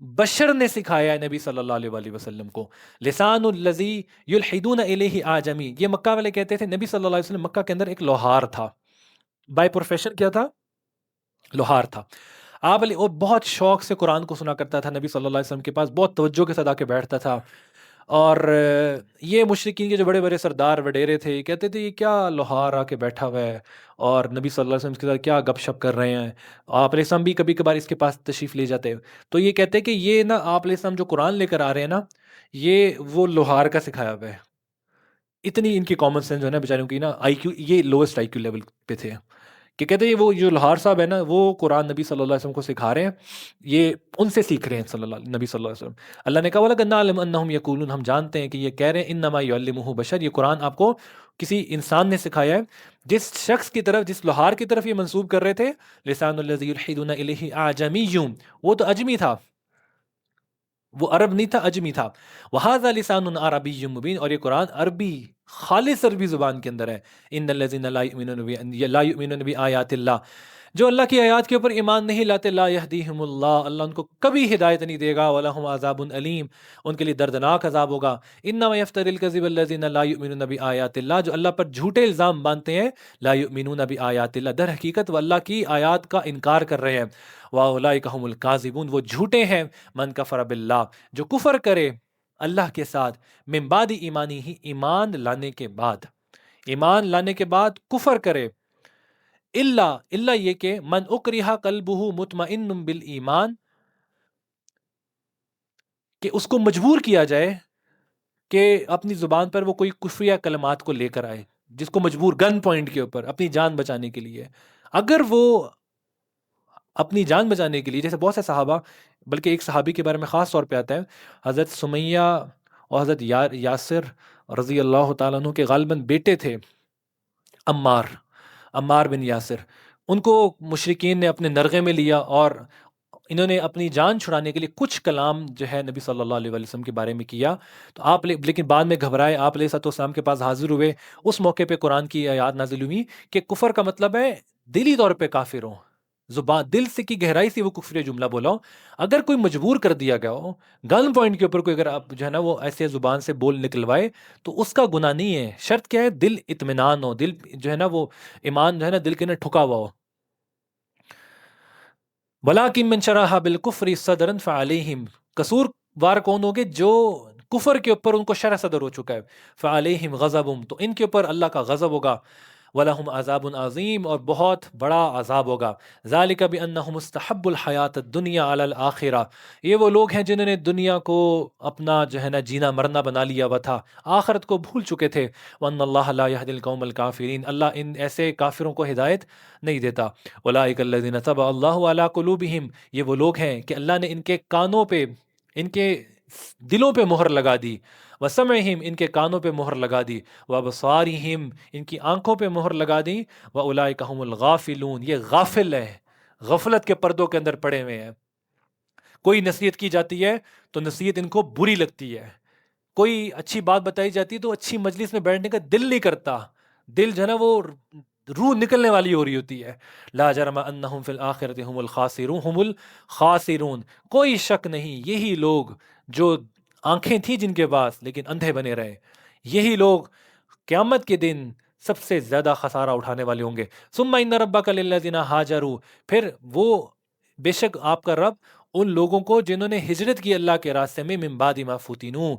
بشر نے سکھایا ہے نبی صلی اللہ علیہ وسلم کو. لسان الذی یلحدون الیہ اعجمی، یہ مکہ والے کہتے تھے نبی صلی اللہ علیہ وسلم مکہ کے اندر ایک لوہار تھا. بائی پروفیشن کیا تھا؟ لوہار تھا. آپ علی وہ بہت شوق سے قرآن کو سنا کرتا تھا، نبی صلی اللہ علیہ وسلم کے پاس بہت توجہ کے ساتھ آ کے بیٹھتا تھا. اور یہ مشرکین کے جو بڑے بڑے سردار وڈیرے تھے یہ کہتے تھے یہ کیا لوہار آ کے بیٹھا ہوا ہے اور نبی صلی اللہ علیہ وسلم کے ساتھ کیا گپ شپ کر رہے ہیں. آپ علیہ السلام بھی کبھی کبھار اس کے پاس تشریف لے جاتے. تو یہ کہتے کہ یہ نا آپ علیہ السلام جو قرآن لے کر آ رہے ہیں نا یہ وہ لوہار کا سکھایا ہوا ہے. اتنی ان کی کامن سینس جو ہے نا بیچاروں کی نا آئی کیو، یہ لوسٹ آئی کیو لیول پہ تھے کہ کہتے ہیں وہ جو لوہار صاحب ہے نا وہ قرآن نبی صلی اللہ علیہ وسلم کو سکھا رہے ہیں، یہ ان سے سیکھ رہے ہیں نبی صلی اللہ علیہ وسلم. اللہ نے کہا وَلَقَدْ نَعْلَمُ أَنَّهُمْ يَقُولُونَ، ہم جانتے ہیں کہ یہ کہہ رہے ہیں انما يُعَلِّمُهُ بشر، یہ قرآن آپ کو کسی انسان نے سکھایا ہے. جس شخص کی طرف، جس لوہار کی طرف یہ منسوب کر رہے تھے لسان الذی یلحدون الیہ اعجمی، وہ تو اجمی تھا، وہ عرب نہیں تھا، اجمی تھا. وَهَذَا لِسَانٌ عَرَبِيٌّ مُبِينٌ، اور یہ قرآن عربی، خالص عربی زبان کے اندر ہے. ان الذین لا یؤمنون بآیات اللہ، جو اللہ کی آیات کے اوپر ایمان نہیں لاتے، لا یہدیہم اللہ، اللہ ان کو کبھی ہدایت نہیں دے گا. وَلَهُمْ عَذَابٌ علیم، ان کے لیے دردناک عذاب ہوگا. انما یفتری الکذب الذین لا یؤمنون بآیات اللہ، جو اللہ پر جھوٹے الزام باندھتے ہیں، لا یؤمنون بآیات اللہ، در حقیقت وہ اللہ کی آیات کا انکار کر رہے ہیں. وَأُولَٰئِکَ هُمُ الْکاذِبُونَ، وہ جھوٹے ہیں. من کفر باللہ، جو کفر کرے اللہ کے ساتھ، من بعد ایمانی ہی، ایمان لانے کے بعد، ایمان لانے کے بعد کفر کرے. اللہ یہ کہ من اکرہ قلبہ مطمئن بالایمان، کہ اس کو مجبور کیا جائے کہ اپنی زبان پر وہ کوئی کفریہ کلمات کو لے کر آئے، جس کو مجبور گن پوائنٹ کے اوپر اپنی جان بچانے کے لیے. اگر وہ اپنی جان بچانے کے لیے، جیسے بہت سے صحابہ، بلکہ ایک صحابی کے بارے میں خاص طور پہ آتا ہے، حضرت سمیہ اور حضرت یاسر رضی اللہ تعالیٰ عنہ کے غالباً بیٹے تھے عمار بن یاسر. ان کو مشرکین نے اپنے نرغے میں لیا اور انہوں نے اپنی جان چھڑانے کے لیے کچھ کلام جو ہے نبی صلی اللہ علیہ وسلم کے بارے میں کیا. تو آپ لیکن بعد میں گھبرائے، آپ علیہ السلام کے پاس حاضر ہوئے. اس موقع پہ قرآن کی آیات نازل ہوئی کہ کفر کا مطلب ہے دلی طور پہ کافر ہو، زبان دل سے کی گہرائی سے وہ کفری جملہ بولا ہو. اگر کوئی مجبور کر دیا گیا ہو گن پوائنٹ کے اوپر، کوئی اگر آپ جو ہے نا وہ ایسے زبان سے بول نکلوائے تو اس کا گناہ نہیں ہے. شرط کیا ہے؟ دل اطمینان ہو، دل جو ہے نا وہ ایمان جو ہے نا دل کے اندر ٹھکا ہوا ہو. وَلَٰكِن مَّن شَرَحَ بِالْكُفْرِ صَدْرًا فَعَلَيْهِمْ، قصور وار کون ہوگے؟ جو کفر کے اوپر ان کو شرح صدر ہو چکا ہے. فَعَلَيْهِمْ غَضَبٌ، تو ان کے اوپر اللہ کا غضب ہوگا. وَلَهُمْ عَذَابٌ عَظِيمٌ، اور بہت بڑا عذاب ہوگا. ذَلِكَ بِأَنَّهُمُ اسْتَحَبُّوا الْحَيَاةَ الدُّنْيَا عَلَى الْآخِرَةِ، یہ وہ لوگ ہیں جنہوں نے دنیا کو اپنا جو ہے نا جینا مرنا بنا لیا ہوا تھا، آخرت کو بھول چکے تھے. وَأَنَّ اللَّهَ لَا يَهْدِي الْقَوْمَ الْكَافِرِينَ، اللہ ان ایسے کافروں کو ہدایت نہیں دیتا. أُولَٰئِكَ الَّذِينَ طَبَعَ اللَّهُ عَلَىٰ قُلُوبِهِمْ، یہ وہ لوگ ہیں کہ اللہ نے ان کے کانوں پہ، ان کے دلوں پہ مہر لگا دی. وَسَمْعِهِمْ، ان کے کانوں پہ مہر لگا دی. وَأَبْصَارِهِمْ، ان کی آنکھوں پہ مہر لگا دی. وَأُولَٰئِكَ هُمُ الْغَافِلُونَ، یہ غافل ہے، غفلت کے پردوں کے اندر پڑے ہوئے ہیں. کوئی نصیحت کی جاتی ہے تو نصیحت ان کو بری لگتی ہے، کوئی اچھی بات بتائی جاتی ہے تو اچھی مجلس میں بیٹھنے کا دل نہیں کرتا، دل جو ہے نا وہ روح نکلنے والی ہو رہی ہوتی ہے. لا جرم انہم فی الآخرۃ هم الخاسرون، کوئی شک نہیں یہی لوگ جو آنکھیں تھیں جن کے پاس لیکن اندھے بنے رہے. یہی لوگ قیامت کے دن سب سے زیادہ خسارہ اٹھانے والے ہوں گے. ثم ان ربک للذین ہاجروا، پھر وہ بے شک آپ کا رب ان لوگوں کو جنہوں نے ہجرت کی اللہ کے راستے میں، من بعد ما فتنوا،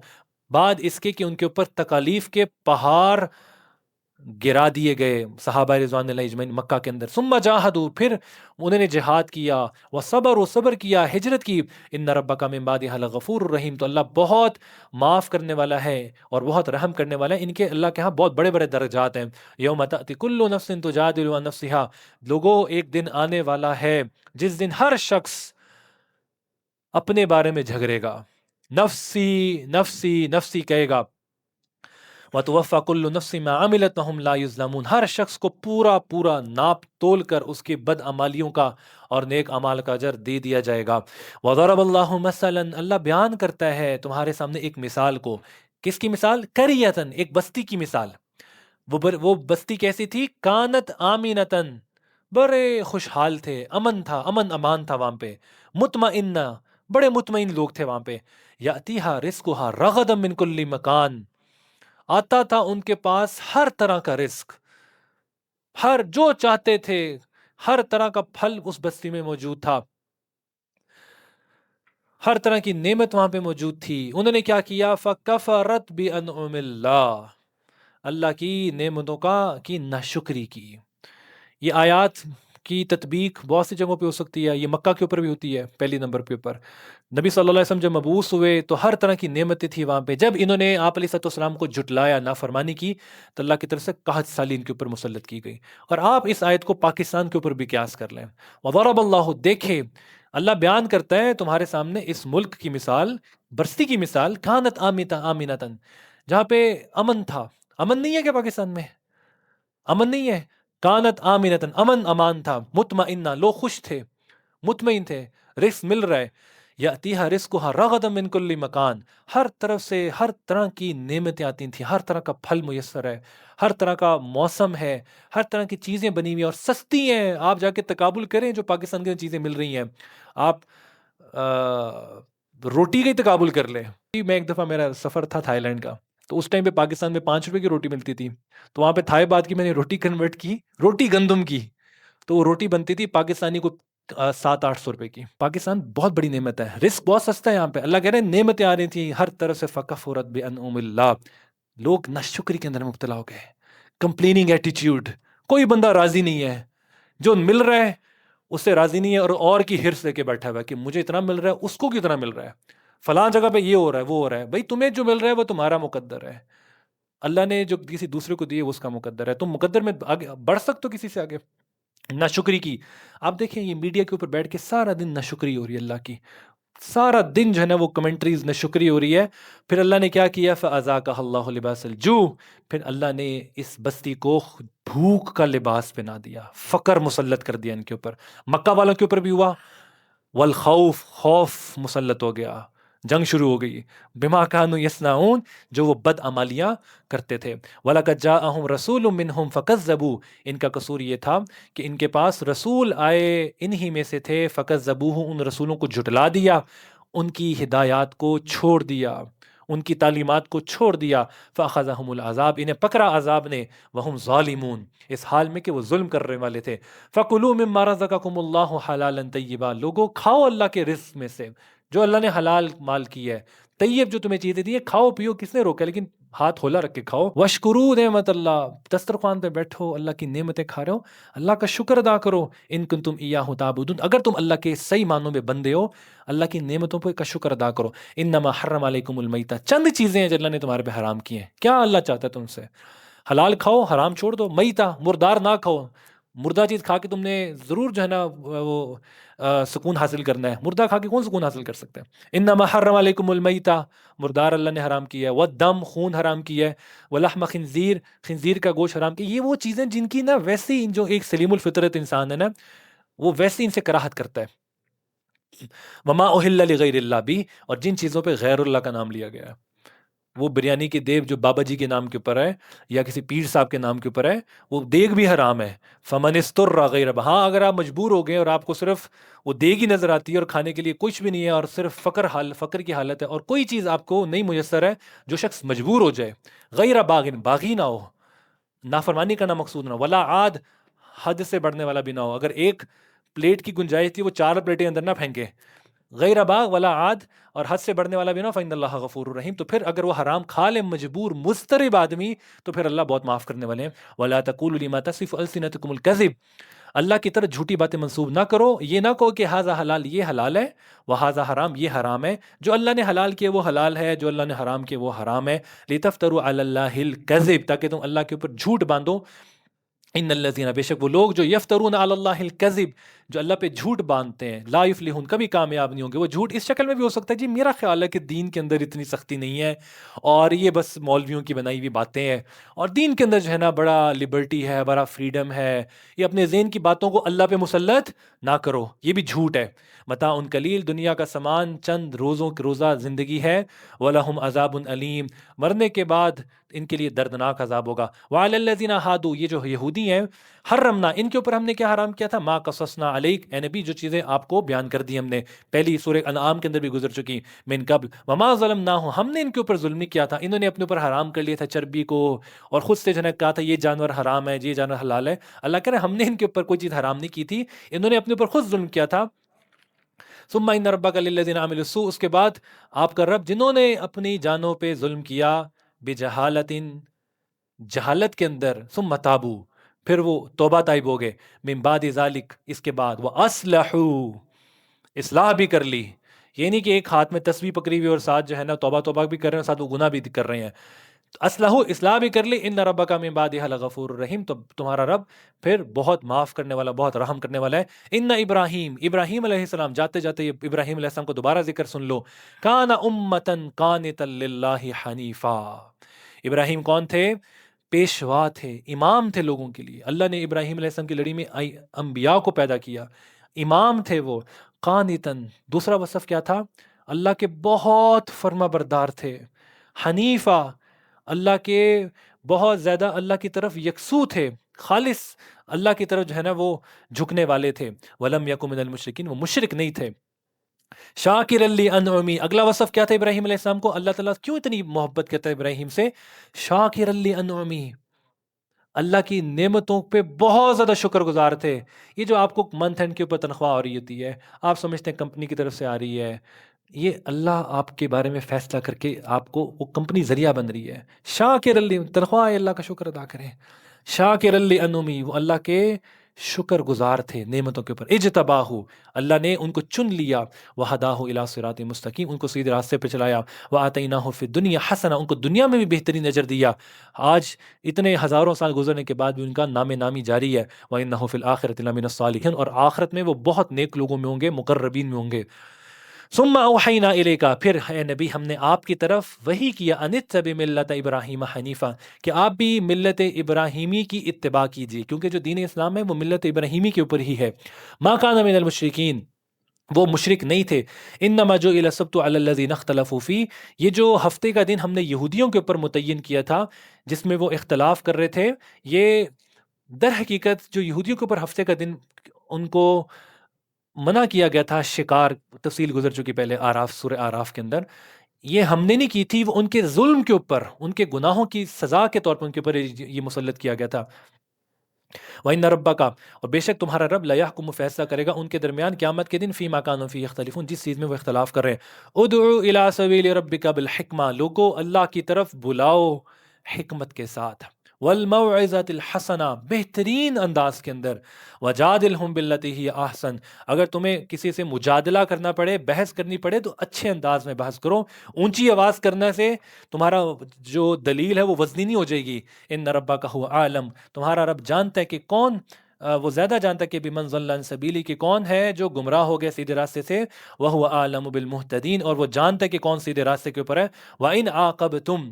بعد اس کے کہ ان کے اوپر تکالیف کے پہاڑ گرا دیے گئے صحابہ رضوان اللہ اجمعین مکہ کے اندر. ثم جاہدوا، پھر انہوں نے جہاد کیا، و صبر کیا، ہجرت کی. ان ربک من بعدها لغفور الرحیم، تو اللہ بہت معاف کرنے والا ہے اور بہت رحم کرنے والا ہے. ان کے اللہ کے ہاں بہت بڑے بڑے درجات ہیں. یوم تأتی کل نفس تجادل عن نفسها، لوگوں ایک دن آنے والا ہے جس دن ہر شخص اپنے بارے میں جھگڑے گا، نفسی نفسی نفسی کہے گا. وَتُوَفَّى كُلُّ نَفْسٍ مَا عَمِلَتْ وَهُمْ لَا يُظْلَمُونَ، ہر شخص کو پورا پورا ناپ تول کر اس کی بد عمالیوں کا اور نیک اعمال کا اجر دے دیا جائے گا. وَضَرَبَ اللَّهُ مَثَلًا، اللہ بیان کرتا ہے تمہارے سامنے ایک مثال کو. کس کی مثال؟ قَرْيَةً، ایک بستی کی مثال. وہ بستی کیسی تھی؟ کانت آمینتن، بڑے خوشحال تھے، امن تھا، امن امان تھا وہاں پہ. مطمئنہ، بڑے مطمئن لوگ تھے وہاں پہ. یاتیہا رزقہا رغدا من کل مکان، آتا تھا ان کے پاس ہر طرح کا رزق، ہر جو چاہتے تھے ہر طرح کا پھل اس بستی میں موجود تھا، ہر طرح کی نعمت وہاں پہ موجود تھی. انہوں نے کیا کیا؟ فَكَفَرَتْ بِأَنْعُمِ اللَّهِ، اللہ کی نعمتوں کی ناشکری کی. یہ آیات کی تطبیق بہت سی جگہوں پہ ہو سکتی ہے. یہ مکہ کے اوپر بھی ہوتی ہے. پہلی نمبر کے اوپر نبی صلی اللہ علیہ وسلم جب مبعوث ہوئے تو ہر طرح کی نعمتیں تھی وہاں پہ. جب انہوں نے آپ علیہ السلام کو جھٹلایا، نافرمانی کی، تو اللہ کی طرف سے قحط سالی ان کے اوپر مسلط کی گئی. اور آپ اس آیت کو پاکستان کے اوپر بھی قیاس کر لیں. وَضَرَبَ اللَّهُ، دیکھیں اللہ بیان کرتا ہے تمہارے سامنے اس ملک کی مثال، بستی کی مثال. کانت آمینتن، جہاں پہ امن تھا. امن نہیں ہے کہ پاکستان میں امن نہیں ہے؟ کانت آمینتن، امن امان تھا. مطمئنہ، لوگ خوش تھے، مطمئن تھے، رزق مل رہا ہے. یاتیہا رزقہا رغدا من کل مکان، ہر طرف سے ہر طرح کی نعمتیں آتی تھیں، ہر طرح کا پھل میسر ہے، ہر طرح کا موسم ہے، ہر طرح کی چیزیں بنی ہوئی ہیں اور سستی ہیں. آپ جا کے تقابل کریں جو پاکستان کی چیزیں مل رہی ہیں. آپ روٹی کا ہی تقابل کر لیں. میں ایک دفعہ میرا سفر تھا تھائی لینڈ کا، تو اس ٹائم پہ پاکستان میں 5 روپے کی روٹی ملتی تھی. تو وہاں پہ تھائی بات کی میں نے روٹی کنورٹ کی، روٹی گندم کی، تو وہ روٹی بنتی تھی پاکستانی کو 700-800 روپے کی. پاکستان بہت بڑی نعمت ہے، رزق بہت سستا ہے یہاں پہ. اللہ کہہ رہے ہیں نعمتیں آ رہی تھیں ہر طرف سے. فکفرت بانعم اللہ، لوگ ناشکری کے اندر مبتلا ہو گئے. کمپلیننگ ایٹیٹیوڈ، کوئی بندہ راضی نہیں ہے، جو مل رہا ہے اس سے راضی نہیں ہے، اور کی ہرس لے کے بیٹھا ہوا ہے کہ مجھے اتنا مل رہا ہے، اس کو کتنا مل رہا ہے، فلاں جگہ پہ یہ ہو رہا ہے، وہ ہو رہا ہے. بھائی تمہیں جو مل رہا ہے وہ تمہارا مقدر ہے، اللہ نے جو کسی دوسرے کو دیے وہ اس کا مقدر ہے. تم مقدر میں آگے بڑھ سکتے ہو کسی سے آگے؟ ناشکری کی. آپ دیکھیں یہ میڈیا کے اوپر بیٹھ کے سارا دن ناشکری ہو رہی ہے اللہ کی، سارا دن جو ہے نا وہ کمنٹریز ناشکری ہو رہی ہے. پھر اللہ نے کیا کیا؟ فَأَذَاقَهَا اللَّهُ لِبَاسَ الْجُوعِ، پھر اللہ نے اس بستی کو بھوک کا لباس پہنا دیا، فقر مسلط کر دیا ان کے اوپر. مکہ والوں کے اوپر بھی ہوا. والخوف، خوف مسلط ہو گیا، جنگ شروع ہو گئی. بما كانوا يصنعون، جو وہ بد عمالیاں کرتے تھے. وَلَقَدْ جَاءَهُمْ رَسُولٌ مِّنْهُمْ فَكَذَّبُوا، ان کا قصور یہ تھا کہ ان کے پاس رسول آئے، انہی میں سے تھے. فَكَذَّبُوهُ، ان رسولوں کو جھٹلا دیا، ان کی ہدایات کو چھوڑ دیا، ان کی تعلیمات کو چھوڑ دیا. فَأَخَذَهُمُ الْعَذَابُ، انہیں پکڑا عذاب نے. وَهُمْ ظَالِمُونَ، اس حال میں کہ وہ ظلم کرنے والے تھے. فَكُلُوا مِمَّا رَزَقَكُمُ اللَّهُ حَلَالًا طَيِّبًا، لوگوں کھاؤ اللہ کے رزق میں سے جو اللہ نے حلال مال کی ہے. طیب جو تمہیں چیزیں دی ہیں کھاؤ پیو، کس نے روکا؟ لیکن ہاتھ ہولا رکھ کے کھاؤ. وَاشْكُرُوا نعمت اللہ، دسترخوان پہ بیٹھو، اللہ کی نعمتیں کھا رہے ہو، اللہ کا شکر ادا کرو. ان کنتم ایاہ تعبدون، اگر تم اللہ کے صحیح معنوں میں بندے ہو، اللہ کی نعمتوں پہ کا شکر ادا کرو. انما حرم علیکم المیتہ، چند چیزیں ہیں جو اللہ نے تمہارے پہ حرام کی ہیں. کیا اللہ چاہتا ہے تم سے؟ حلال کھاؤ، حرام چھوڑ دو. میتہ، مردار نہ کھاؤ. مردہ چیز کھا کے تم نے ضرور جو ہے نا وہ سکون حاصل کرنا ہے. مردہ کھا کے کون سکون حاصل کر سکتا ہے؟ انما حرم علیکم المیتہ، مردار اللہ نے حرام کیا ہے. والدم، خون حرام کیا ہے. ولحم خنزیر، خنزیر کا گوشت حرام کیا. یہ وہ چیزیں جن کی نا ویسے ہی جو ایک سلیم الفطرت انسان ہے نا وہ ویسے ان سے کراہت کرتا ہے. وما اہل لغیر اللہ بھی، اور جن چیزوں پہ غیر اللہ کا نام لیا گیا ہے وہ بریانی کی دیگ جو بابا جی کے نام کے اوپر ہے یا کسی پیر صاحب کے نام کے اوپر ہے، وہ دیگ بھی حرام ہے. فمن استر غیر، ہاں اگر آپ مجبور ہو گئے اور آپ کو صرف وہ دیگ ہی نظر آتی ہے اور کھانے کے لیے کچھ بھی نہیں ہے اور صرف فقر کی حالت ہے اور کوئی چیز آپ کو نہیں میسر ہے، جو شخص مجبور ہو جائے، غیر باغن، باغی نہ ہو، نافرمانی کرنا مقصود نہ ہو، ولا عاد، حد سے بڑھنے والا بھی نہ ہو. اگر ایک پلیٹ کی گنجائش تھی وہ 4 پلیٹیں اندر نہ پھینکے، غیر باغ ولا عاد، اور حد سے بڑھنے والا بھی نہ، فإن اللہ غفور الرحیم. تو پھر اگر وہ حرام کھا لے مجبور مضطرب آدمی، تو پھر اللہ بہت معاف کرنے والے ہیں. ولا تقولوا لما تصف السنتکم الکذب، اللہ کی طرف جھوٹی باتیں منسوب نہ کرو. یہ نہ کہو کہ ھذا حلال، یہ حلال ہے، وھذا حرام، یہ حرام ہے. جو اللہ نے حلال کیا وہ حلال ہے، جو اللہ نے حرام کیا وہ حرام ہے. لتفتروا علی اللہ الکذب، تاکہ تم اللہ کے اوپر جھوٹ باندھو. ان الذین، بے شک وہ لوگ جو یفترون علی اللہ الکذب، جو اللہ پہ جھوٹ باندھتے ہیں، لا یفلحون، کبھی کامیاب نہیں ہوں گے. وہ جھوٹ اس شکل میں بھی ہو سکتا ہے، جی میرا خیال ہے کہ دین کے اندر اتنی سختی نہیں ہے اور یہ بس مولویوں کی بنائی ہوئی باتیں ہیں، اور دین کے اندر جو ہے نا بڑا لبرٹی ہے، بڑا فریڈم ہے، یہ اپنے ذہن کی باتوں کو اللہ پہ مسلط نہ کرو. یہ بھی جھوٹ ہے. متاع قلیل، دنیا کا سامان چند روزوں کی روزہ زندگی ہے. وَلَهُمْ عَذَابٌ علیم، مرنے کے بعد ان کے لیے دردناک عذاب ہوگا. وَعَلَى الَّذِينَ هَادُوا، یہ جو یہودی ہیں، حرمنا، ان کے اوپر ہم نے کیا حرام کیا تھا؟ ما قصصنا علیک، اے نبی جو چیزیں آپ کو بیان کر دی ہم نے، پہلی سورہ انعام کے اندر بھی گزر چکی، من قبل. وما ظلمناہم، ہم نے ان کے اوپر ظلم نہیں کیا تھا. انہوں نے اپنے اوپر حرام کر لیا تھا چربی کو، اور خود سے جو ہے کہا تھا یہ جانور حرام ہے، یہ جانور حلال ہے. اللہ کہہ رہے ہم نے ان کے اوپر کوئی چیز حرام نہیں کی تھی، انہوں نے اپنے اوپر خود ظلم کیا تھا. ثم ان ربک للذین عملوا السوء، اس کے بعد آپ کا رب جنہوں نے اپنی جانوں پہ ظلم کیا، بجہالت، جہالت کے اندر، ثم تابو، پھر وہ توبہ طائب ہو گئے، من بعد ذالک، اس کے بعد، وہ اصلحوا، اصلاح بھی کر لی. یہ نہیں کہ ایک ہاتھ میں تسبیح پکڑی ہوئی اور ساتھ جو ہے نا توبہ توبہ بھی کر رہے ہیں، ساتھ وہ گناہ بھی کر رہے ہیں. اصلاح بھی کر لی. ان ربک من بعدها لغفور الرحیم، تو تمہارا رب پھر بہت معاف کرنے والا، بہت رحم کرنے والا ہے. ان ابراہیم، ابراہیم علیہ السلام، جاتے جاتے یہ ابراہیم علیہ السلام کو دوبارہ ذکر سن لو. کان امتا قانتا للہ حنیفا، ابراہیم کون تھے؟ پیشوا تھے، امام تھے لوگوں کے لیے. اللہ نے ابراہیم علیہ السلام کی لڑی میں انبیاء کو پیدا کیا، امام تھے وہ. قانتاً، دوسرا وصف کیا تھا؟ اللہ کے بہت فرما بردار تھے. حنیفہ، اللہ کے بہت زیادہ اللہ کی طرف یکسو تھے، خالص اللہ کی طرف جو ہے نا وہ جھکنے والے تھے. ولم یکن من المشرکین، وہ مشرک نہیں تھے. شاکر لی انعمی، اگلا وصف کیا تھا ابراہیم علیہ السلام کو؟ اللہ تعالیٰ کیوں اتنی محبت کرتا ہے ابراہیم سے؟ شاکر لی انعمی، اللہ کی نعمتوں پہ بہت زیادہ شکر گزار تھے. یہ جو آپ کو منتھ اینڈ کے اوپر تنخواہ آ رہی ہوتی ہے، آپ سمجھتے ہیں کمپنی کی طرف سے آ رہی ہے، یہ اللہ آپ کے بارے میں فیصلہ کر کے آپ کو وہ کمپنی ذریعہ بن رہی ہے. شاکر اللہ، تنخواہ ہے، اللہ کا شکر ادا کریں. شاکر اللہ انعمی، وہ اللہ کے شکر گزار تھے نعمتوں کے اوپر. اجتباہ، اللہ نے ان کو چن لیا. وہداہ الی صراط مستقیم، ان کو سیدھے راستے پہ چلایا. وآتیناہ فی الدنیا حسنہ، ان کو دنیا میں بھی بہترین اجر دیا. آج اتنے ہزاروں سال گزرنے کے بعد بھی ان کا نام نامی جاری ہے. وانہ فی الآخرۃ لمن الصالحین، اور آخرت میں وہ بہت نیک لوگوں میں ہوں گے، مقربین میں ہوں گے. ثم اوحینا الیک، پھر اے نبی ہم نے آپ کی طرف وحی کیا، ان اتبع ملت ابراہیم حنیفا، کہ آپ بھی ملت ابراہیمی کی اتباع کیجیے، کیونکہ جو دین اسلام ہے وہ ملت ابراہیمی کے اوپر ہی ہے. ما کان من المشرکین، وہ مشرک نہیں تھے. انما جعل السبت علی الذین اختلفوا فیہ، یہ جو ہفتے کا دن ہم نے یہودیوں کے اوپر متعین کیا تھا جس میں وہ اختلاف کر رہے تھے، یہ در حقیقت جو یہودیوں کے اوپر ہفتے کا دن ان کو منع کیا گیا تھا، شکار، تفصیل گزر چکی پہلے آراف، سورہ آراف کے اندر، یہ ہم نے نہیں کی تھی، وہ ان کے ظلم کے اوپر، ان کے گناہوں کی سزا کے طور پر ان کے اوپر یہ مسلط کیا گیا تھا. وَإِنَّ رَبَّكَ، اور بے شک تمہارا رب لَيَحْكُمُ، فیصلہ کرے گا ان کے درمیان قیامت کے دن، فِيمَا كَانُوا فِيهِ يَخْتَلِفُونَ، جس چیز میں وہ اختلاف کر رہے ہیں. ادعوا إِلَىٰ سَبِيلِ رَبِّكَ بِالْحِكْمَةِ، لوگو اللہ کی طرف بلاؤ حکمت کے ساتھ، والموعظۃ الحسنہ، بہترین انداز کے اندر، وجادلہم باللتی ہی احسن، اگر تمہیں کسی سے مجادلہ کرنا پڑے، بحث کرنی پڑے تو اچھے انداز میں بحث کرو، اونچی آواز کرنے سے تمہارا جو دلیل ہے وہ وزنی نہیں ہو جائے گی. ان ربک هو عالم، تمہارا رب جانتا ہے کہ کون، وہ زیادہ جانتا ہے کہ بمن ضل عن سبیلی، کہ کون ہے جو گمراہ ہو گئے سیدھے راستے سے. وہو عالم بالمہتدین، اور وہ جانتا ہے کہ کون سیدھے راستے کے اوپر ہے. وَإِنْ عَاقَبْتُمْ،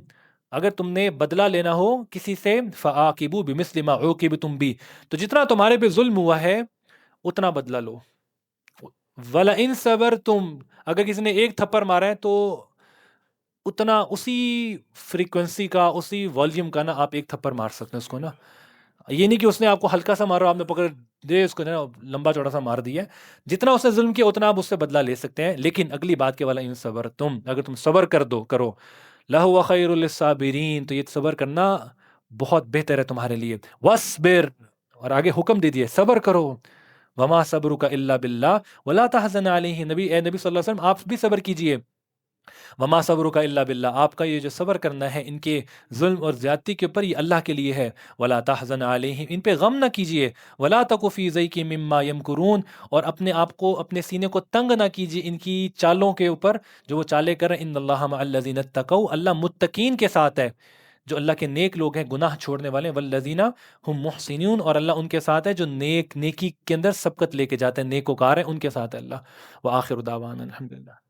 اگر تم نے بدلہ لینا ہو کسی سے، فَعَاقِبُوا بِمِثْلِ مَا عُوقِبْتُمْ بِهِ، تو جتنا تمہارے پہ ظلم ہوا ہے اتنا بدلہ لو. وَلَئِن صَبَرْتُمْ، اگر کسی نے ایک تھپڑ مارا ہے تو اتنا اسی فریکوینسی کا اسی والیوم کا نا آپ ایک تھپڑ مار سکتے ہیں اس کو نا. یہ نہیں کہ اس نے آپ کو ہلکا سا مارا آپ نے پکڑ دے اس کو نا لمبا چوڑا سا مار دیا. جتنا اس نے ظلم کیا اتنا آپ اس سے بدلہ لے سکتے ہیں. لیکن اگلی بات کے والا ان صبر تم اگر تم صبر کرو لہو خیر للصابرین تو یہ صبر کرنا بہت بہتر ہے تمہارے لیے. وصبر اور آگے حکم دے دیے صبر کرو. وما صبرک الا باللہ ولا تحزن علیہم اے نبی صلی اللہ علیہ وسلم آپ بھی صبر کیجئے. وما صبرک الا باللہ آپ کا یہ جو صبر کرنا ہے ان کے ظلم اور زیادتی کے اوپر یہ اللہ کے لیے ہے. ولا تحزن علیہم ان پہ غم نہ کیجئے. ولا تک فی ضیق مما یمکرون اور اپنے آپ کو اپنے سینے کو تنگ نہ کیجئے ان کی چالوں کے اوپر جو وہ چالیں کر رہے ہیں. ان اللہ مع الذین اتقوا اللہ متقین کے ساتھ ہے جو اللہ کے نیک لوگ ہیں گناہ چھوڑنے والے ہیں. والذین ہم محسنون اور اللہ ان کے ساتھ ہے جو نیکی کے اندر سبقت لے کے جاتے ہیں نیکوکار ہیں ان کے ساتھ ہے اللہ. وآخر دعوانا الحمدللہ.